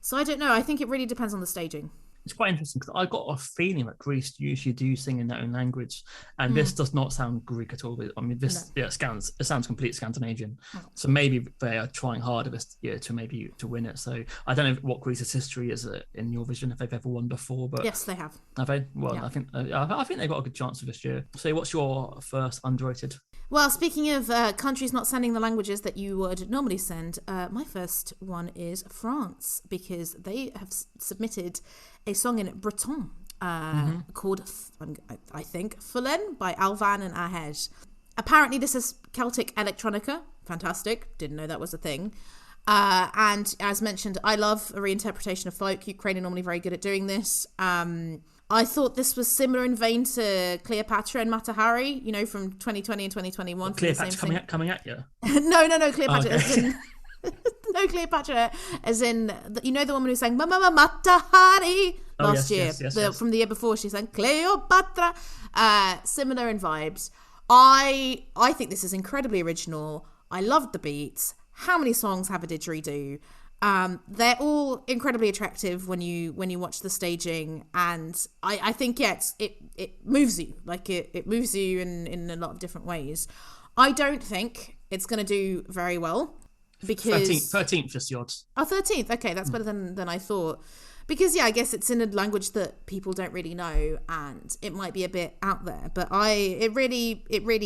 So I don't know. I think it really depends on the staging. It's quite interesting because I got a feeling that Greece usually do sing in their own language, and this does not sound Greek at all. I mean, it sounds complete Scandinavian. So maybe they are trying harder this year to win it. So I don't know what Greece's history is in Eurovision, if they've ever won before, but yes, they have. Have they? Well, yeah. I think they've got a good chance of this year. So what's your first underrated? Well, speaking of countries not sending the languages that you would normally send, my first one is France, because they have submitted a song in Breton called, I think, Fullen by Alvan and Ahed. Apparently this is Celtic electronica. Fantastic. Didn't know that was a thing. And as mentioned, I love a reinterpretation of folk. Ukraine are normally very good at doing this. I thought this was similar in vein to Cleopatra and Mata Hari, from 2020 and 2021. Cleopatra coming at you? No, Cleopatra. Oh, okay. No, Cleopatra, as in, the woman who sang Mata Hari last year. Yes. From the year before, she sang Cleopatra. Similar in vibes. I think this is incredibly original. I loved the beats. How many songs have a didgeridoo? They're all incredibly attractive when you watch the staging, and I think it moves you, like it moves you in a lot of different ways. I don't think it's going to do very well because 13th just the odds. Oh, 13th. Okay, that's better than I thought. Because I guess it's in a language that people don't really know, and it might be a bit out there. But I really enjoyed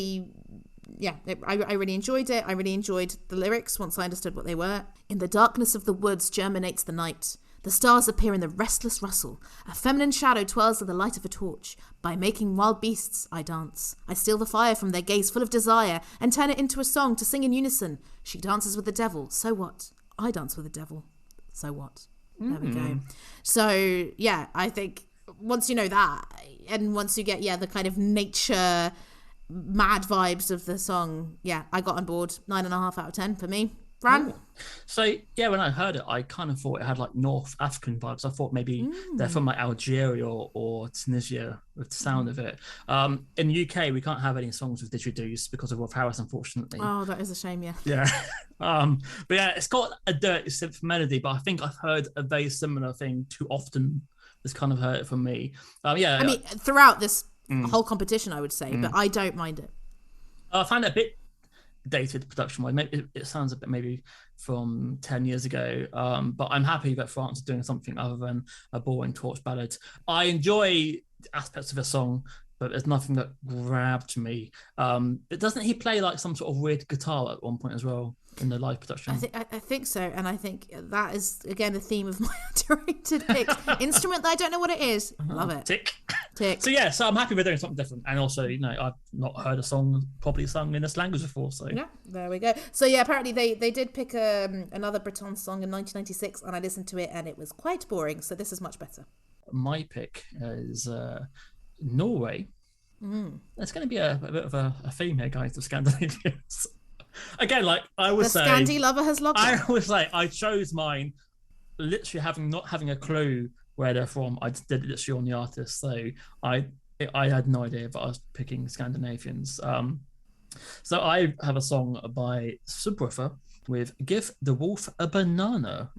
it. I really enjoyed the lyrics once I understood what they were. In the darkness of the woods germinates the night. The stars appear in the restless rustle. A feminine shadow twirls with the light of a torch. By making wild beasts, I dance. I steal the fire from their gaze full of desire and turn it into a song to sing in unison. She dances with the devil. So what? I dance with the devil. So what? There we go. So, yeah, I think once you know that, and once you get, the kind of nature mad vibes of the song, I got on board. 9.5 out of 10 for me. Fran? So, when I heard it, I kind of thought it had like North African vibes. I thought maybe they're from like Algeria or Tunisia with the sound of it. In the UK, we can't have any songs with didgeridoos because of Rolf Harris, unfortunately. Oh, that is a shame, Yeah. But it's got a dirty synth melody, but I think I've heard a very similar thing too often. It's kind of hurt it from me. I mean, throughout this whole competition, I would say, but I don't mind it. I find it a bit dated production-wise. Maybe it sounds a bit maybe from 10 years ago, but I'm happy that France is doing something other than a boring torch ballad. I enjoy aspects of the song, but there's nothing that grabbed me. Doesn't he play like some sort of weird guitar at one point as well in the live production? I think so, and I think that is again the theme of my underrated picks. Instrument that I don't know what it is. Love it. Tick. So I'm happy we're doing something different, and also I've not heard a song properly sung in this language before. So there we go. So apparently they did pick another Breton song in 1996, and I listened to it, and it was quite boring. So this is much better. My pick is Norway. There's going to be a bit of a theme here, guys, of Scandinavians. Again, like I would say, the Scandi lover has logged I would say I chose mine literally not having a clue where they're from. I did it literally on the artist, so I had no idea, but I was picking Scandinavians. So I have a song by Subwoofer with "Give the Wolf a Banana."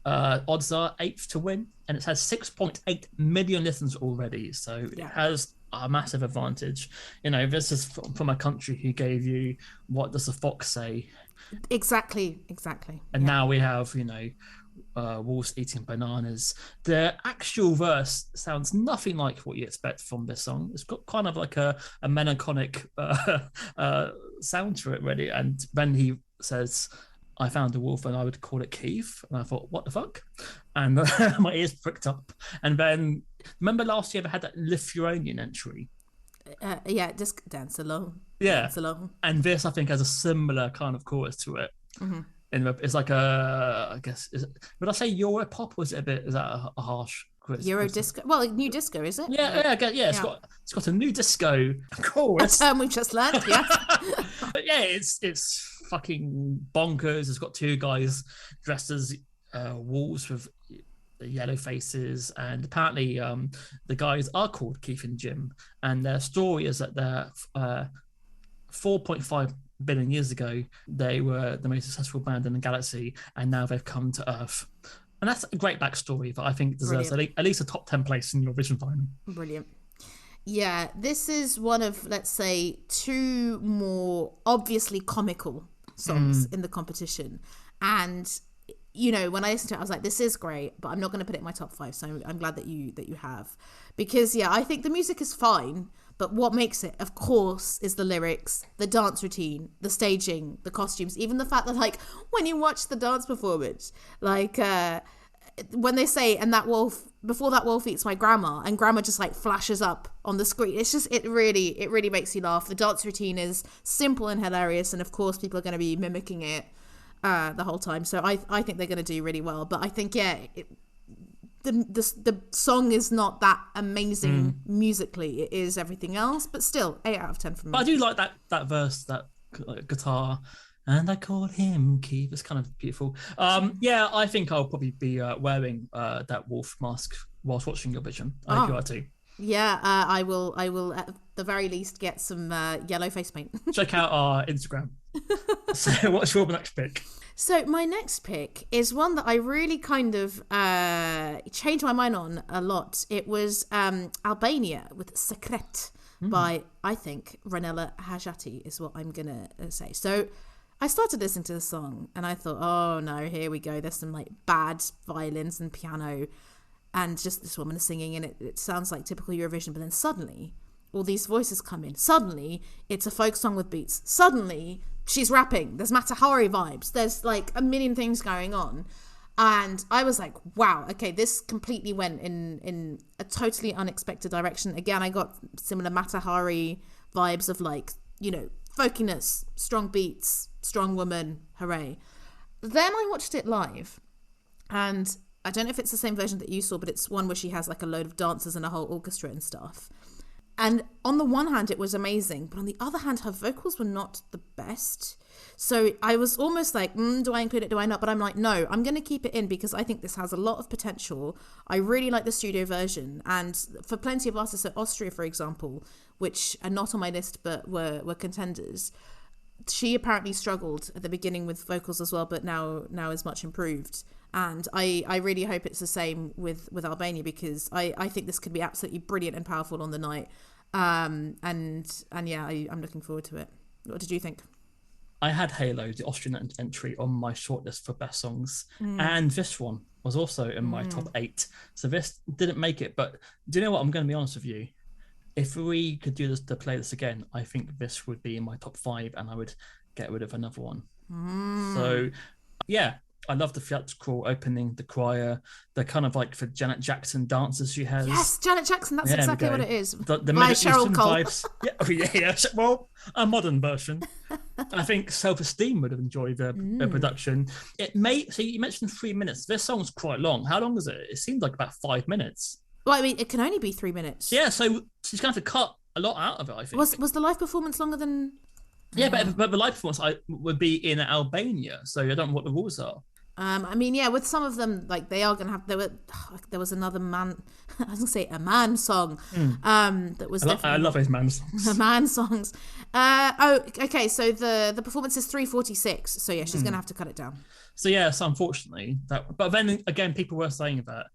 Odds are 8th to win, and it has 6.8 million listens already, so it has a massive advantage. This is from a country who gave you "What Does a Fox Say?" Exactly. And now we have wolves eating bananas. The actual verse sounds nothing like what you expect from this song. It's got kind of like a melancholic sound to it, really. And then he says, "I found a wolf and I would call it Keith." And I thought, what the fuck? And my ears pricked up. And then, remember last year they had that Lithuanian entry? Just dance along. Yeah. Dance along. And this, I think, has a similar kind of chorus to it. It's like I guess, would I say Europop? Is that a harsh quiz? Euro disco? Well, new disco, is it? Yeah. It's got a new disco chorus. A term we've just learned, yeah. But it's fucking bonkers. It's got two guys dressed as wolves with yellow faces, and apparently the guys are called Keith and Jim, and their story is that they're 4.5 billion years ago they were the most successful band in the galaxy, and now they've come to Earth. And that's a great backstory that I think deserves at least a top 10 place in your Eurovision final. Brilliant. Yeah, this is one of, let's say, two more obviously comical songs in the competition. And, when I listened to it, I was like, this is great, but I'm not going to put it in my top 5. So I'm glad that you have. Because, I think the music is fine, but what makes it, of course, is the lyrics, the dance routine, the staging, the costumes, even the fact that, like, when you watch the dance performance, like, when they say, "And that wolf, before that wolf eats my grandma," and grandma just like flashes up on the screen, it's just, it really makes you laugh. The dance routine is simple and hilarious, and of course people are going to be mimicking it the whole time. So I think they're going to do really well. But I think, the song is not that amazing musically. It is everything else, but still 8 out of 10 for me. But I do like that verse, that guitar. And I called him Keith. It's kind of beautiful. I think I'll probably be wearing that wolf mask whilst watching Eurovision. I hope you are too. Yeah, I will at the very least get some yellow face paint. Check out our Instagram. So what's your next pick? So my next pick is one that I really kind of changed my mind on a lot. It was Albania with Secret by, I think, Ranella Hajati is what I'm going to say. So I started listening to the song and I thought, oh no, here we go. There's some like bad violins and piano and just this woman singing, and it sounds like typical Eurovision. But then suddenly all these voices come in. Suddenly it's a folk song with beats. Suddenly she's rapping. There's Matahari vibes. There's like a million things going on. And I was like, wow, okay, this completely went in a totally unexpected direction. Again, I got similar Matahari vibes of like, you know, folkiness, strong beats, strong woman, hooray. Then I watched it live, and I don't know if it's the same version that you saw, but it's one where she has like a load of dancers and a whole orchestra and stuff. And on the one hand, it was amazing, but on the other hand, her vocals were not the best. So I was almost like, do I include it? Do I not? But I'm like, no, I'm going to keep it in because I think this has a lot of potential. I really like the studio version. And for plenty of artists, so Austria, for example, which are not on my list, but were contenders, she apparently struggled at the beginning with vocals as well, but now is much improved. And I really hope it's the same with Albania, because I think this could be absolutely brilliant and powerful on the night. And yeah, I'm looking forward to it. What did you think? I had Halo, the Austrian entry, on my shortlist for best songs, and this one was also in my top 8. So this didn't make it, but do you know what? I'm going to be honest with you. If we could do this to play this again, I think this would be in my top 5, and I would get rid of another one. So yeah, I love the theatrical opening, the choir, the kind of like the Janet Jackson dances she has. Yes, Janet Jackson. That's exactly what it is. The by Cheryl Cole. Vibes. Yeah. Well, a modern version. I think Self-Esteem would have enjoyed the production. So you mentioned 3 minutes. This song's quite long. How long is it? It seemed like about 5 minutes. Well, I mean, it can only be 3 minutes. Yeah, so she's going to have to cut a lot out of it, I think. Was the live performance longer than... Yeah, but the live performance would be in Albania, so I don't know what the rules are. I mean, yeah, with some of them, like they are going to have. There was another man. I was going to say a man song. That was. I love those man songs. The man songs. Okay. So the performance is 3:46. So yeah, she's going to have to cut it down. So yes, unfortunately, but then again, people were saying that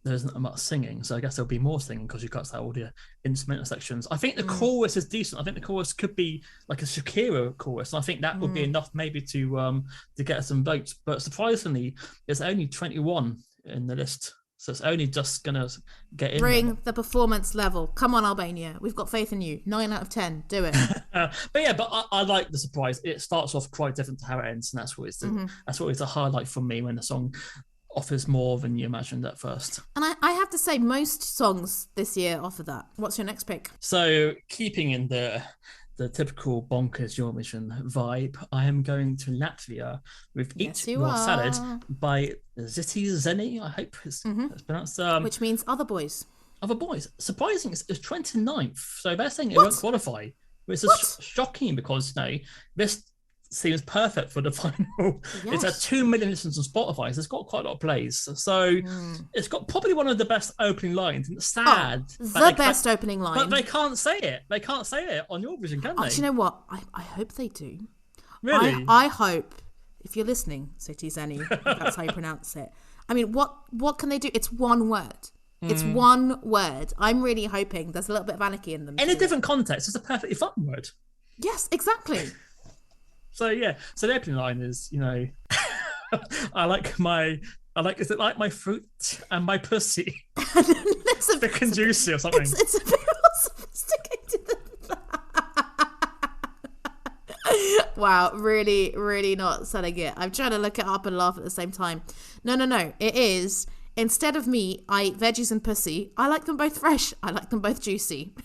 there isn't much singing, so I guess there'll be more singing because you cut out all the instrumental sections. I think the chorus is decent. I think the chorus could be like a Shakira chorus, and I think that would be enough maybe to get some votes. But surprisingly, it's only 21 in the list, so it's only just gonna get in. Bring the performance level. Come on, Albania, we've got faith in you. 9 out of 10, do it. But I like the surprise. It starts off quite different to how it ends, and that's what it's a highlight for me when the song offers more than you imagined at first. And I have to say, most songs this year offer that. What's your next pick? So, keeping in the typical bonkers Eurovision vibe, I am going to Latvia with Eat Your Salad by Ziti Zeni, I hope it's pronounced. Which means Other Boys. Other Boys. Surprising, it's 29th, so they're saying it won't qualify. Which is shocking because, this seems perfect for the final. Yes. It's at 2 million listens on Spotify, so it's got quite a lot of plays. So it's got probably one of the best opening lines. And it's sad. The best opening line. But they can't say it. They can't say it on Eurovision, can they? Do you know what? I hope they do. Really? I hope, if you're listening, Siti Zeni, if that's how you pronounce it. I mean, what can they do? It's one word. It's one word. I'm really hoping there's a little bit of anarchy in them. In a different context, it's a perfectly fun word. Yes, exactly. So the opening line is, is it like my fruit and my pussy? It's thick and juicy or something. It's a bit more sophisticated than that. Wow, really, really not selling it. I'm trying to look it up and laugh at the same time. No. It is, instead of meat, I eat veggies and pussy. I like them both fresh. I like them both juicy.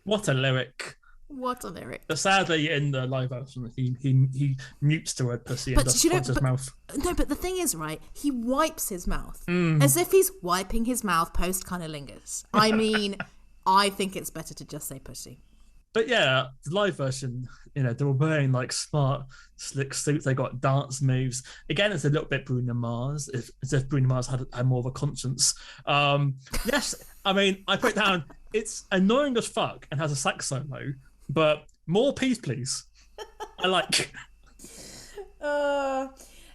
What a lyric. What a lyric. But sadly, in the live version, he mutes the word pussy and just points his mouth. No, but the thing is, right, he wipes his mouth as if he's wiping his mouth post cunnilingus. I mean, I think it's better to just say pussy. But yeah, the live version, they were wearing like smart, slick suits. They got dance moves. Again, it's a little bit Bruno Mars, as if Bruno Mars had more of a conscience. Yes, I mean, I put it down. It's annoying as fuck and has a sax solo, but more peace, please. I like.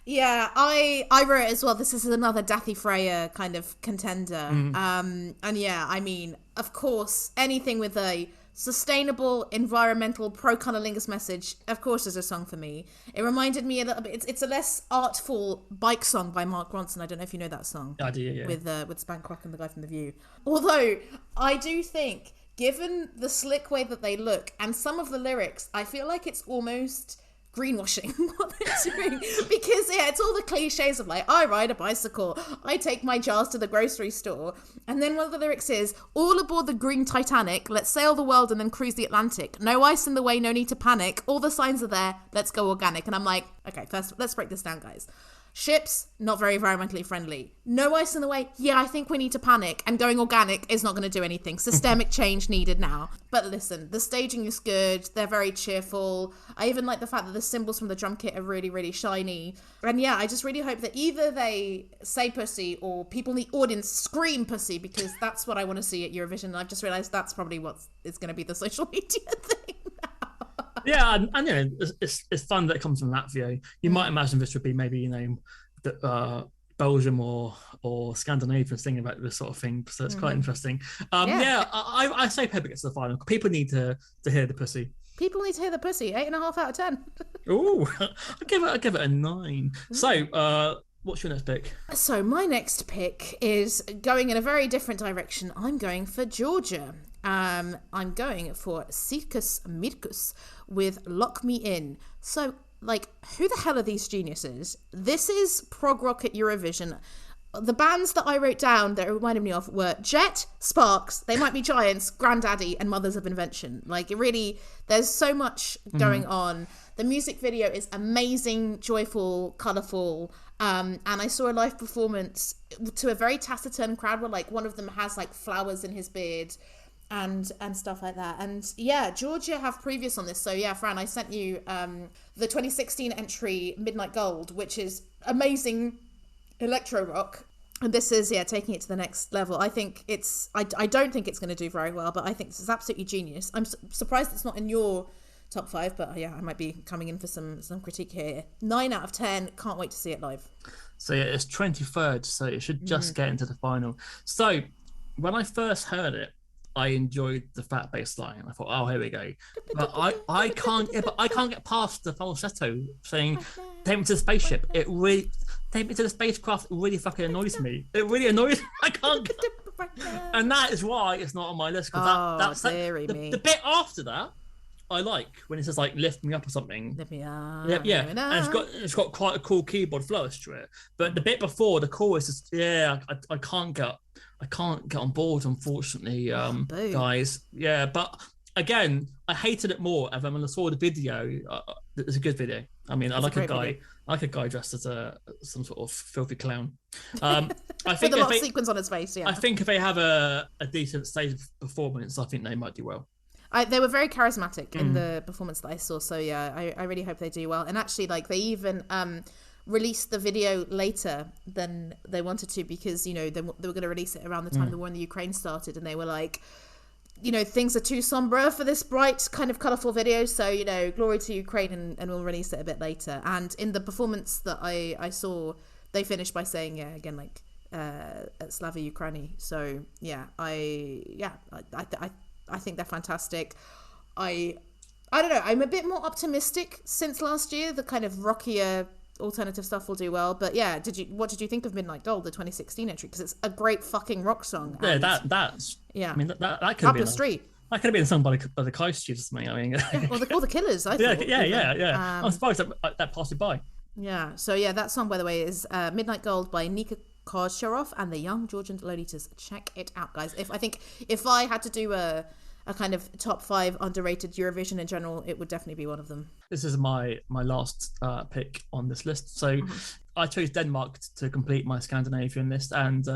Yeah, I wrote it as well. This is another Dathi Freya kind of contender. And yeah, I mean, of course, anything with a sustainable, environmental, pro-cunnilingus message, of course, is a song for me. It reminded me a little bit. It's a less artful bike song by Mark Ronson. I don't know if you know that song. I do, yeah. With Spankrock and the guy from The View. Although I do think, given the slick way that they look and some of the lyrics, I feel like it's almost greenwashing what they're doing, because it's all the cliches of like, I ride a bicycle, I take my jars to the grocery store, and then one of the lyrics is, all aboard the green Titanic, let's sail the world and then cruise the Atlantic, no ice in the way, no need to panic, all the signs are there, let's go organic. And I'm like, okay, first let's break this down, guys. Ships, not very environmentally friendly. No ice in the way. Yeah, I think we need to panic. And going organic is not going to do anything. Systemic change needed now. But listen, the staging is good. They're very cheerful. I even like the fact that the cymbals from the drum kit are really, really shiny. And yeah, I just really hope that either they say pussy or people in the audience scream pussy, because that's what I want to see at Eurovision. And I've just realised that's probably what is going to be the social media thing. Yeah, and you know, it's fun that it comes from Latvia. You might imagine this would be maybe, you know, Belgium or Scandinavia singing about this sort of thing. So it's quite interesting. I say Pepper gets to the final. People need to hear the pussy. People need to hear the pussy. 8.5 out of 10. Oh, I give it a 9. So, what's your next pick? So my next pick is going in a very different direction. I'm going for Georgia. I'm going for Sikus Mirkus with Lock Me In. So, like, who the hell are these geniuses? This is prog rock at Eurovision. The bands that I wrote down that it reminded me of were Jet, Sparks, They Might Be Giants, Grandaddy, and Mothers of Invention. Like, it really, there's so much going on. The music video is amazing, joyful, colourful. And I saw a live performance to a very taciturn crowd where, like, one of them has, like, flowers in his beard and stuff like that. And yeah, Georgia have previous on this. So yeah, Fran, I sent you the 2016 entry Midnight Gold, which is amazing electro rock. And this is, taking it to the next level. I think it's, I don't think it's going to do very well, but I think this is absolutely genius. I'm surprised it's not in your top 5, but yeah, I might be coming in for some critique here. 9 out of 10, can't wait to see it live. So yeah, it's 23rd, so it should just get into the final. So when I first heard it, I enjoyed the fat bass line. I thought, oh, here we go. But I can't get past the falsetto saying, take me to the spaceship. It really, take me to the spacecraft. It really fucking annoys me. It really annoys me. I can't get, and that is why it's not on my list. Because that's the bit after that, I like when it says like lift me up or something. Lift me up. Yeah. And it's got quite a cool keyboard flourish to it. But the bit before the chorus is I can't get on board, unfortunately, guys. Yeah, but again, I hated it more. And when I saw the video, it's a good video. I mean, I like a guy dressed as some sort of filthy clown. I think with a lot of sequins on his face. Yeah, I think if they have a decent stage performance, I think they might do well. They were very charismatic in the performance that I saw. So yeah, I really hope they do well. And actually, like, they even released the video later than they wanted to, because, you know, they were going to release it around the time the war in the Ukraine started, and they were like, you know, things are too somber for this bright kind of colourful video, so, you know, glory to Ukraine, and we'll release it a bit later. And in the performance that I saw, they finished by saying, again, like, Slava Ukraini. So yeah, I think they're fantastic. I don't know, I'm a bit more optimistic since last year. The kind of rockier alternative stuff will do well, but yeah, what did you think of Midnight Gold, the 2016 entry? Because it's a great fucking rock song. Yeah, that's I mean, that could Up have your been street. That could have been sung by the Coast Chiefs or something. I mean, or the Killers. I thought. Yeah. I'm surprised that passed it by. Yeah. So yeah, that song, by the way, is Midnight Gold by Nika Kozharov and the Young Georgian Lolitas. Check it out, guys. If I had to do a kind of top 5 underrated Eurovision in general, it would definitely be one of them. This is my last pick on this list. So I chose Denmark to complete my Scandinavian list, and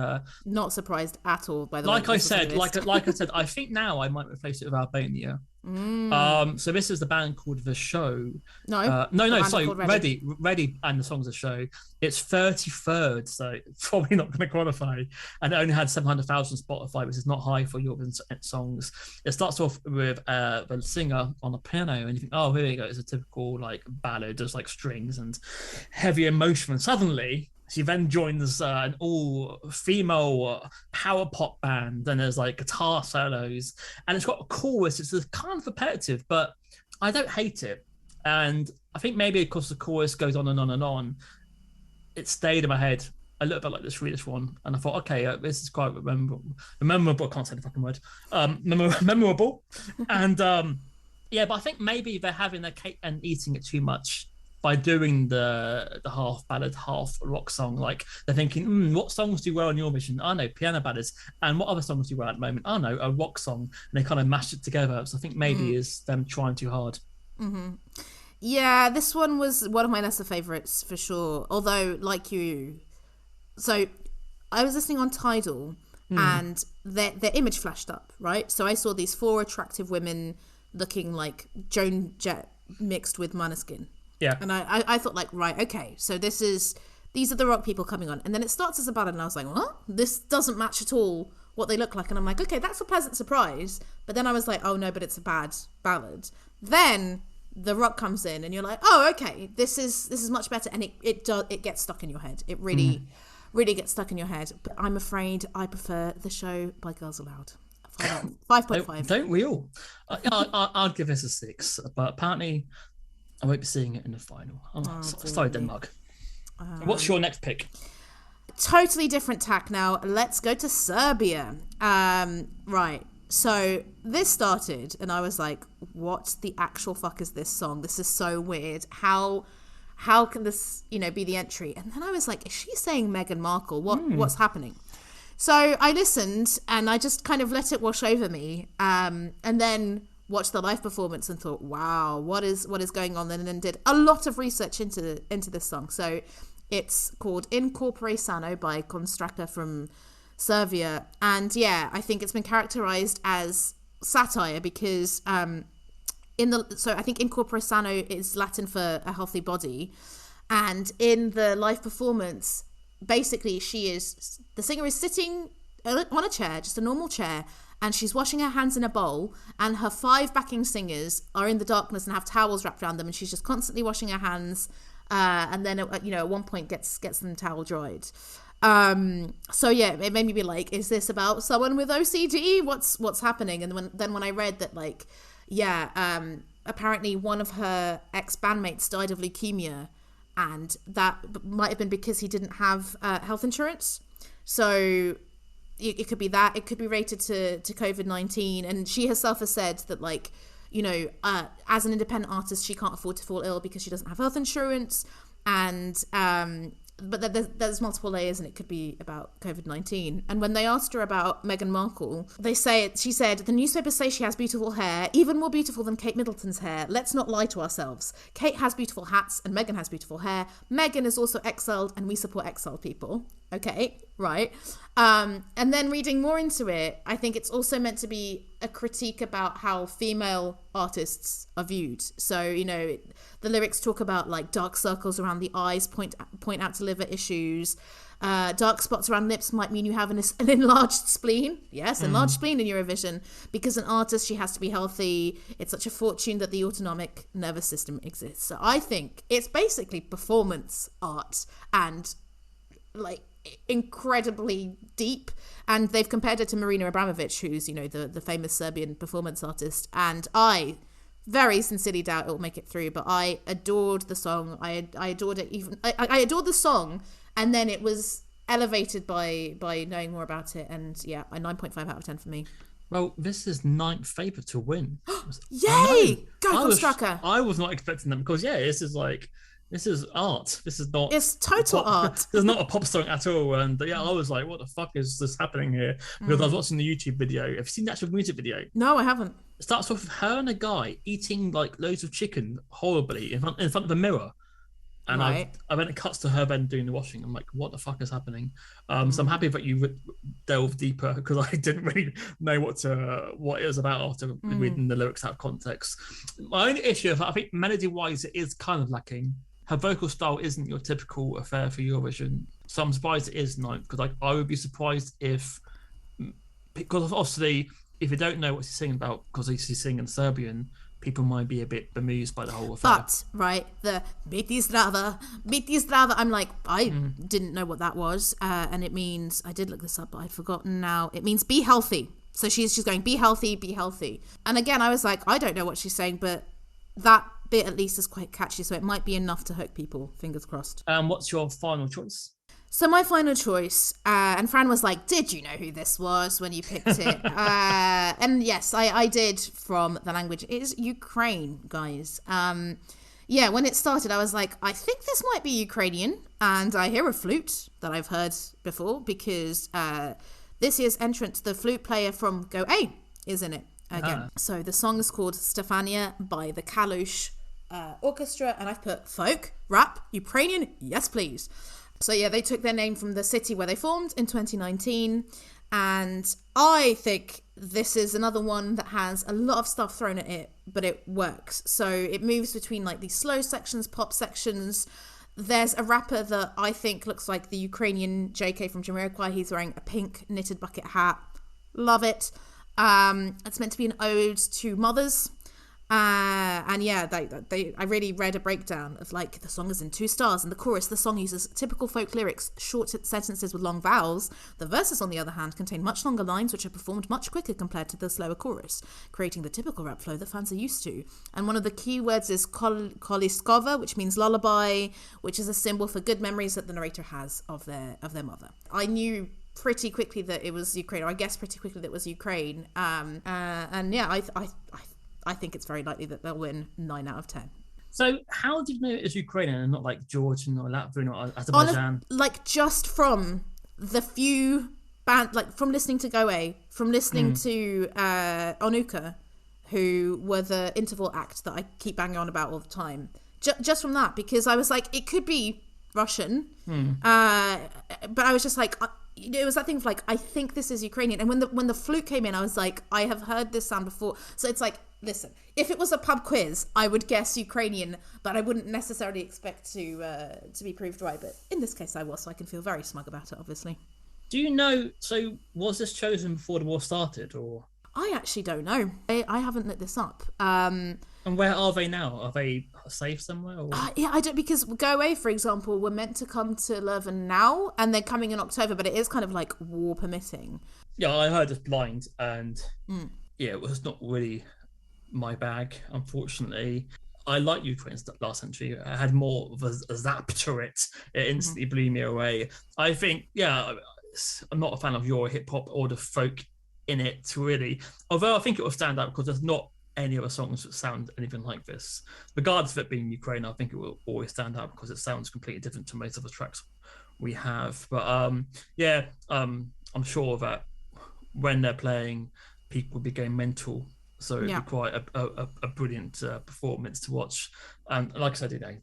not surprised at all by the like I said, I think now I might replace it with Albania. So this is the band called The Show. No, Sorry, Ready, and the song's The Show. It's 33rd, so it's probably not going to qualify. And it only had 700,000 Spotify, which is not high for Eurovision songs. It starts off with the singer on a piano, and you think, oh, here we go. It's a typical like ballad, just like strings and heavy emotion. And suddenly, she then joins an all-female power pop band, and there's like guitar solos, and it's got a chorus. It's kind of repetitive, but I don't hate it. And I think maybe because the chorus goes on and on and on, it stayed in my head a little bit like the Swedish one. And I thought, okay, this is quite memorable. I can't say the fucking word. Memorable. And but I think maybe they're having their cake and eating it too much by doing the half ballad, half rock song. Like they're thinking, what songs do well in Eurovision? I know piano ballads, and what other songs do well at the moment? I know a rock song, and they kind of mashed it together. So I think maybe is them trying too hard. Mm-hmm. Yeah, this one was one of my lesser favourites for sure. Although, like you, so I was listening on Tidal, and their image flashed up, right? So I saw these 4 attractive women looking like Joan Jett mixed with Måneskin. Yeah. And I thought like, right, okay, so these are the rock people coming on. And then it starts as a ballad and I was like, what? This doesn't match at all what they look like. And I'm like, okay, that's a pleasant surprise. But then I was like, oh no, but it's a bad ballad. Then the rock comes in and you're like, oh, okay, this is much better. And it gets stuck in your head. It really gets stuck in your head. But I'm afraid I prefer The Show by Girls Aloud. 5.5. Don't we all? I'd give this a 6, but apparently I won't be seeing it in the final. Sorry, Denmark. What's your next pick? Totally different tack now. Let's go to Serbia. Right. So this started and I was like, what the actual fuck is this song? This is so weird. How can this, be the entry? And then I was like, is she saying Meghan Markle? What's happening? So I listened and I just kind of let it wash over me. And then watched the live performance and thought, wow, what is going on? And then did a lot of research into this song. So it's called In Corpore Sano by Konstraka from Serbia. And yeah, I think it's been characterized as satire because I think In Corpore Sano is Latin for a healthy body. And in the live performance, basically the singer is sitting on a chair, just a normal chair, and she's washing her hands in a bowl, and her 5 backing singers are in the darkness and have towels wrapped around them, and she's just constantly washing her hands, and then at one point gets them towel dried. So yeah, it made me be like, is this about someone with OCD? What's happening? And when I read that, like, apparently one of her ex-bandmates died of leukemia, and that might have been because he didn't have health insurance. So it could be that. It could be related to COVID-19. And she herself has said that, like, as an independent artist, she can't afford to fall ill because she doesn't have health insurance. And but there's multiple layers, and it could be about COVID-19. And when they asked her about Meghan Markle, she said, the newspapers say she has beautiful hair, even more beautiful than Kate Middleton's hair. Let's not lie to ourselves. Kate has beautiful hats and Meghan has beautiful hair. Meghan is also exiled and we support exiled people. Okay, right. And then reading more into it, I think it's also meant to be a critique about how female artists are viewed. So, the lyrics talk about like dark circles around the eyes, point out to liver issues. Dark spots around lips might mean you have an enlarged spleen. Yes, enlarged spleen in Eurovision. Because an artist, she has to be healthy. It's such a fortune that the autonomic nervous system exists. So I think it's basically performance art and like incredibly deep. And they've compared it to Marina Abramovic, who's, the famous Serbian performance artist. And I very sincerely doubt it will make it through, but I adored the song. I adored it. I adored the song, and then it was elevated by knowing more about it. And yeah, a 9.5 out of 10 for me. Well, this is 9th favourite to win. Yay! Go Konstraka! I was not expecting them because this is art. This is not. It's total art. This is not a pop song at all. And yeah, I was like, what the fuck is this happening here? Because I was watching the YouTube video. Have you seen the actual music video? No, I haven't. It starts off with her and a guy eating like loads of chicken horribly in front of a mirror. And Right. when it cuts to her then doing the washing, I'm like, what the fuck is happening? So I'm happy that you delved deeper because I didn't really know what it was about after reading the lyrics out of context. My only issue is I think melody-wise it is kind of lacking. Her vocal style isn't your typical affair for Eurovision, so I'm surprised it is not, because I would be surprised if, because obviously if you don't know what she's singing about because she's singing Serbian, people might be a bit bemused by the whole affair. But, right, the biti zdrava, I'm like, I didn't know what that was. And it means, I did look this up, but I'd forgotten now. It means be healthy. So she's going, be healthy, be healthy. And again, I was like, I don't know what she's saying, but that bit at least is quite catchy. So it might be enough to hook people. Fingers crossed. What's your final choice? So my final choice, and Fran was like, did you know who this was when you picked it? And yes, I did, from the language. It is Ukraine, guys. Yeah, when it started, I was like, I think this might be Ukrainian. And I hear a flute that I've heard before because this year's entrant, the flute player from Go A, is in it again. So the song is called Stefania by the Kalush Orchestra. And I've put folk, rap, Ukrainian, yes please. So yeah, they took their name from the city where they formed in 2019. And I think this is another one that has a lot of stuff thrown at it, but it works. So it moves between like these slow sections, pop sections. There's a rapper that I think looks like the Ukrainian JK from Jamiroquai. He's wearing a pink knitted bucket hat. Love it. It's meant to be an ode to mothers. And yeah, I really read a breakdown of like the song is in 2 stars, and the chorus, the song uses typical folk lyrics, short sentences with long vowels. The verses, on the other hand, contain much longer lines which are performed much quicker compared to the slower chorus, creating the typical rap flow that fans are used to. And one of the key words is koliskova, which means lullaby, which is a symbol for good memories that the narrator has of their mother. I knew pretty quickly that it was Ukraine, or I guessed pretty quickly that it was Ukraine. And yeah, I think it's very likely that they'll win 9 out of 10. So how did you know it was Ukrainian and not like Georgian or Latvian or Azerbaijan? Like just from the few band, like from listening to Go A, from listening to Onuka, who were the interval act that I keep banging on about all the time. Just from that, because I was like, it could be Russian, but I was just like, it was that thing of like, I think this is Ukrainian. And when the flute came in, I was like, I have heard this sound before. So it's like, listen, if it was a pub quiz, I would guess Ukrainian, but I wouldn't necessarily expect to be proved right. But in this case, I was, so I can feel very smug about it, obviously. Do you know, so was this chosen before the war started, or? I actually don't know. I haven't looked this up. And where are they now? Are they safe somewhere? Or? Yeah, I don't, because Go Away, for example, were meant to come to Leuven now, and they're coming in October, but it is kind of like war permitting. Yeah, I heard of Blind, and yeah, it was not really my bag, unfortunately. I like Ukraine's last entry. I had more of a zap to it. It instantly blew me away. I think, yeah, I'm not a fan of Euro hip hop or the folk in it, really. Although I think it will stand out because there's not any other songs that sound anything like this. Regardless of it being Ukraine, I think it will always stand out because it sounds completely different to most of the tracks we have. But yeah, I'm sure that when they're playing, people will be going mental. So it'd be quite a brilliant performance to watch. And like I said, you know,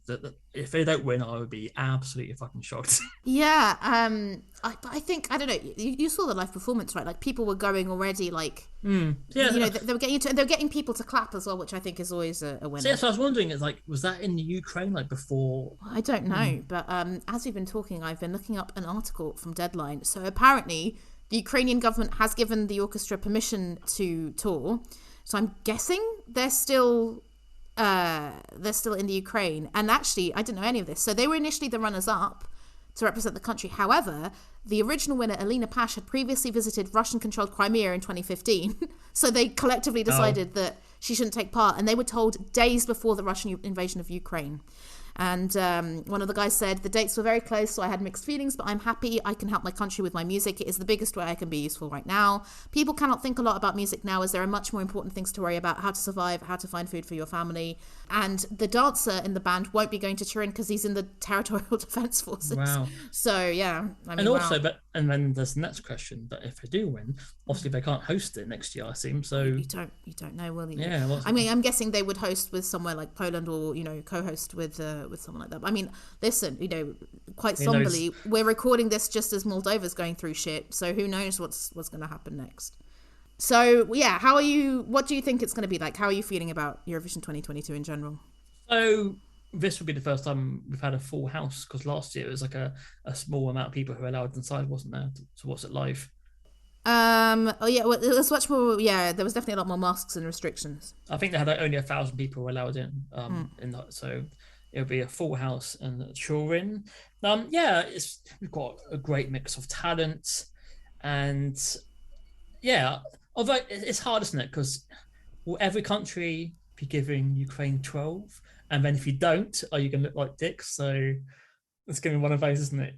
if they don't win, I would be absolutely fucking shocked. Yeah, I think, I don't know, you saw the live performance, right? Like people were going already, like, you know, they were getting people to clap as well, which I think is always a winner. So, yeah, so I was wondering, it's like, was that in the Ukraine, like before? I don't know, but as we've been talking, I've been looking up an article from Deadline. So apparently, the Ukrainian government has given the orchestra permission to tour. So I'm guessing they're still in the Ukraine. And actually, I didn't know any of this. So they were initially the runners-up to represent the country. However, the original winner, Alina Pash, had previously visited Russian-controlled Crimea in 2015. So they collectively decided that she shouldn't take part. And they were told days before the Russian invasion of Ukraine. And one of the guys said, the dates were very close, so I had mixed feelings, but I'm happy I can help my country with my music. It is the biggest way I can be useful right now. People cannot think a lot about music now, as there are much more important things to worry about: how to survive, how to find food for your family. And the dancer in the band won't be going to Turin because he's in the territorial defense forces. Wow. So yeah, I mean, and also, and then there's the next question: that if they do win, obviously they can't host it next year, I assume. So you don't know, will you? Yeah. I mean, I'm guessing they would host with somewhere like Poland, or co-host with with someone like that. But, I mean, listen, quite Who somberly, we're recording this just as Moldova's going through shit. So who knows what's going to happen next? So yeah, what do you think it's going to be like? How are you feeling about Eurovision 2022 in general? So this will be the first time we've had a full house, because last year it was like a small amount of people who were allowed inside, wasn't there, to watch it live. Oh yeah, well, it was much more. Yeah, there was definitely a lot more masks and restrictions. I think they had only 1,000 people were allowed in. So it'll be a full house in Turin. Yeah, we've got a great mix of talent, and yeah, although it's hard, isn't it? Because will every country be giving Ukraine 12, and then if you don't, are you going to look like dicks? So it's going to be one of those, isn't it?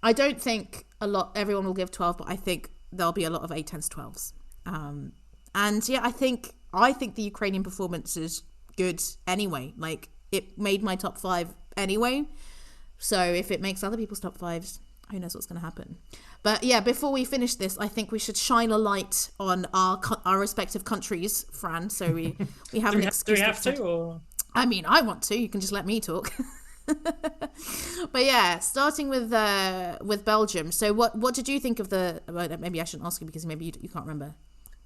I don't think everyone will give 12, but I think there'll be a lot of 8, 10s, 12s. And yeah, I think the Ukrainian performance is good anyway. Like, it made my top 5 anyway. So if it makes other people's top 5s, who knows what's going to happen. But yeah, before we finish this, I think we should shine a light on our respective countries, Fran. So we have an excuse. Do we have to? Or? I mean, I want to. You can just let me talk. But yeah, starting with Belgium. So what did you think of well, maybe I shouldn't ask you because maybe you can't remember.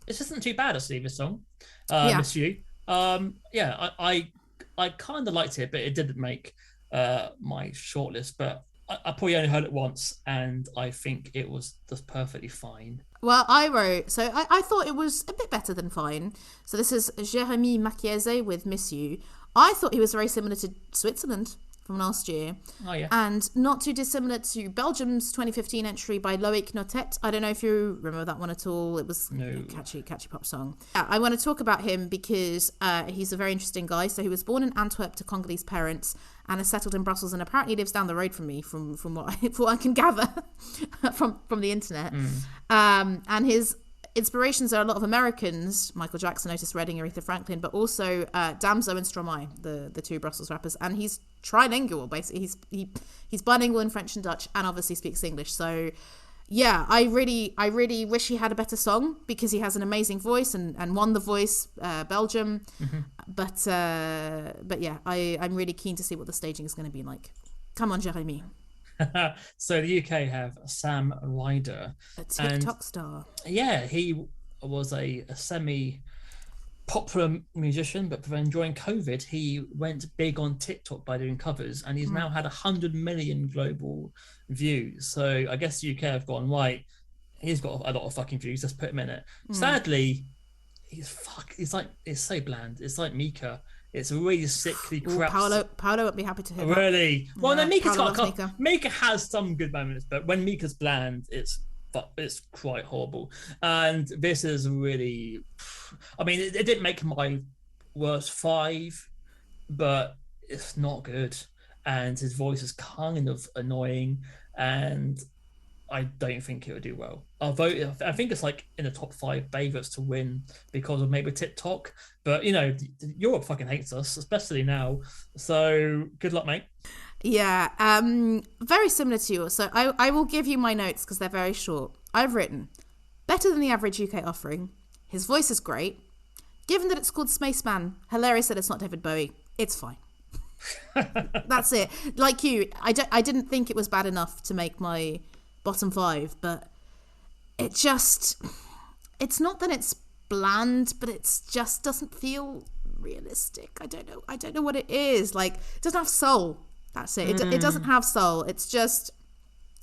This isn't too bad, actually, this song. Yeah. Miss You. Yeah, I kind of liked it, but it didn't make my shortlist. But I probably only heard it once, and I think it was just perfectly fine. Well, I thought it was a bit better than fine. So this is Jérémy Machiese with Miss You. I thought he was very similar to Switzerland from last year. Oh, yeah. And not too dissimilar to Belgium's 2015 entry by Loïc Notet. I don't know if you remember that one at all. It was a catchy pop song. Yeah, I want to talk about him because he's a very interesting guy. So he was born in Antwerp to Congolese parents and has settled in Brussels, and apparently lives down the road from me, from what I can gather from the internet. And his inspirations are a lot of Americans: Michael Jackson, Otis Redding, Aretha Franklin, but also Damso and Stromae, the two Brussels rappers. And he's trilingual, basically. He's bilingual in French and Dutch, and obviously speaks English. So yeah, I really wish he had a better song, because he has an amazing voice and won the Voice Belgium. But yeah, I'm really keen to see what the staging is going to be like. Come on, Jérémy. So the UK have Sam Ryder, a TikTok star. Yeah, he was a semi-popular musician, but then during COVID, he went big on TikTok by doing covers, and he's now had 100 million global views. So I guess the UK have gone, right, he's got a lot of fucking views, let's put him in it. Sadly, it's so bland. It's like Mika. It's a really sickly crap. Paolo won't be happy to hear that. Really? Well, no, Mika's got Mika. Mika has some good moments, but when Mika's bland, it's quite horrible. And this is really, I mean, it didn't make my worst 5, but it's not good. And his voice is kind of annoying, and I don't think it would do well. I think it's like in the top 5 favourites to win because of maybe TikTok. But, Europe fucking hates us, especially now. So good luck, mate. Yeah, very similar to yours. So I will give you my notes because they're very short. I've written, better than the average UK offering. His voice is great. Given that it's called Spaceman, hilarious that it's not David Bowie. It's fine. That's it. Like you, I didn't think it was bad enough to make my bottom 5, but it's not that it's bland, but it's just doesn't feel realistic. I don't know what it is. Like, it doesn't have soul. That's it. It doesn't have soul. It's just,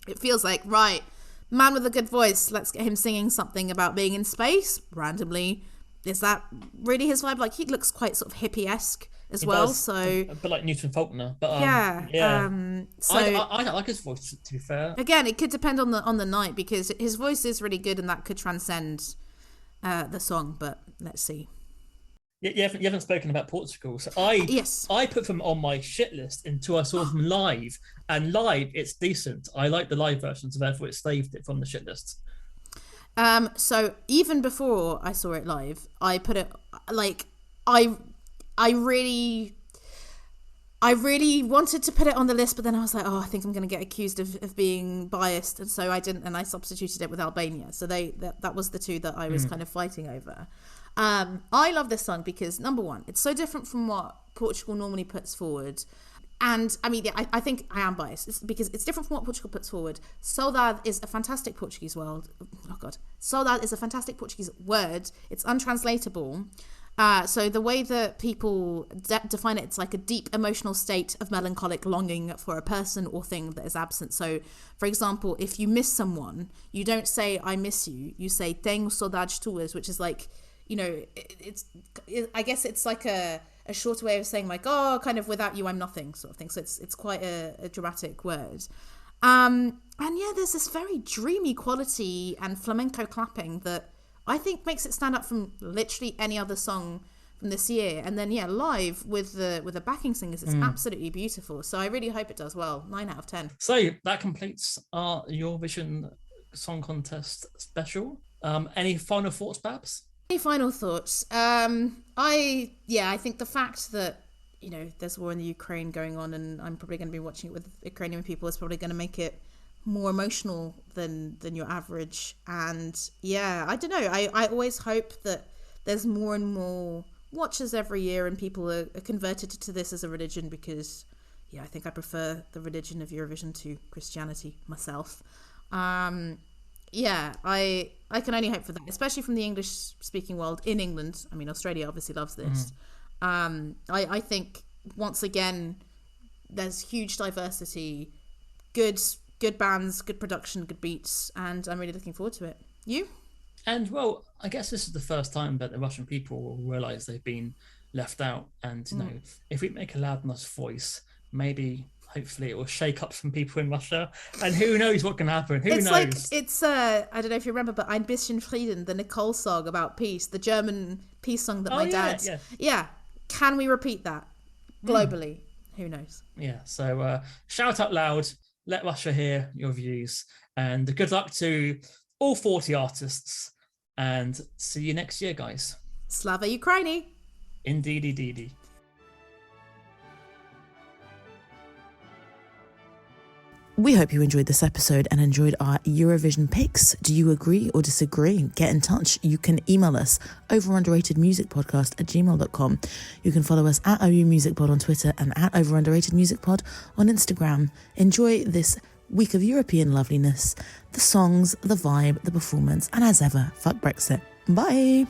it feels like, right, man with a good voice, let's get him singing something about being in space randomly. Is that really his vibe? Like, he looks quite sort of hippie-esque as well. Does, so a bit like Newton Faulkner, but so I don't like his voice, to be fair. Again, it could depend on the night, because his voice is really good and that could transcend the song. But let's see. You haven't spoken about Portugal, so I put them on my shit list until I saw them live, and live it's decent. I like the live version, so therefore it saved it from the shit list. So even before I saw it live, I put it like I really wanted to put it on the list, but then I was like, I think I'm going to get accused of being biased, and so I didn't, and I substituted it with Albania. So that was the two that I was kind of fighting over. I love this song because, number one, it's so different from what Portugal normally puts forward. And I mean, yeah, I think I am biased. It's because it's different from what Portugal puts forward. Saudade is a fantastic Portuguese word. Oh God, saudade is a fantastic Portuguese word. It's untranslatable. So the way that people define it, it's like a deep emotional state of melancholic longing for a person or thing that is absent. So, for example, if you miss someone, you don't say "I miss you." You say "Tenho saudades tuas," which is like, you know, I guess it's like a shorter way of saying like, oh, kind of without you I'm nothing sort of thing. So it's quite a dramatic word. And yeah, there's this very dreamy quality and flamenco clapping that I think makes it stand up from literally any other song from this year. And then yeah, live with the backing singers, it's absolutely beautiful. So I really hope it does well. 9 out of 10. So that completes our Eurovision Song Contest special. Any final thoughts, Babs? Any final thoughts? I think the fact that, you know, there's war in the Ukraine going on, and I'm probably going to be watching it with Ukrainian people, is probably going to make it more emotional than your average. And yeah, I don't know. I always hope that there's more and more watchers every year, and people are converted to this as a religion, because yeah, I think I prefer the religion of Eurovision to Christianity myself. Yeah, I can only hope for that, especially from the English-speaking world in England. I mean, Australia obviously loves this. I think, once again, there's huge diversity, good bands, good production, good beats, and I'm really looking forward to it. You? And, well, I guess this is the first time that the Russian people will realise they've been left out. And, you know, if we make a loud enough voice, maybe... hopefully it will shake up some people in Russia, and who knows what can happen. Who knows? Like, it's I don't know if you remember, but Ein bisschen Frieden, the Nicole song about peace, the German peace song that my dad. Yeah. Can we repeat that globally? Who knows? Yeah. So shout out loud, let Russia hear your views, and good luck to all 40 artists. And see you next year, guys. Slava Ukraini. Indeedy. We hope you enjoyed this episode and enjoyed our Eurovision picks. Do you agree or disagree? Get in touch. You can email us overunderatedmusicpodcast@gmail.com. You can follow us at OU Music Pod on Twitter and at overunderatedmusicpod on Instagram. Enjoy this week of European loveliness, the songs, the vibe, the performance, and as ever, fuck Brexit. Bye.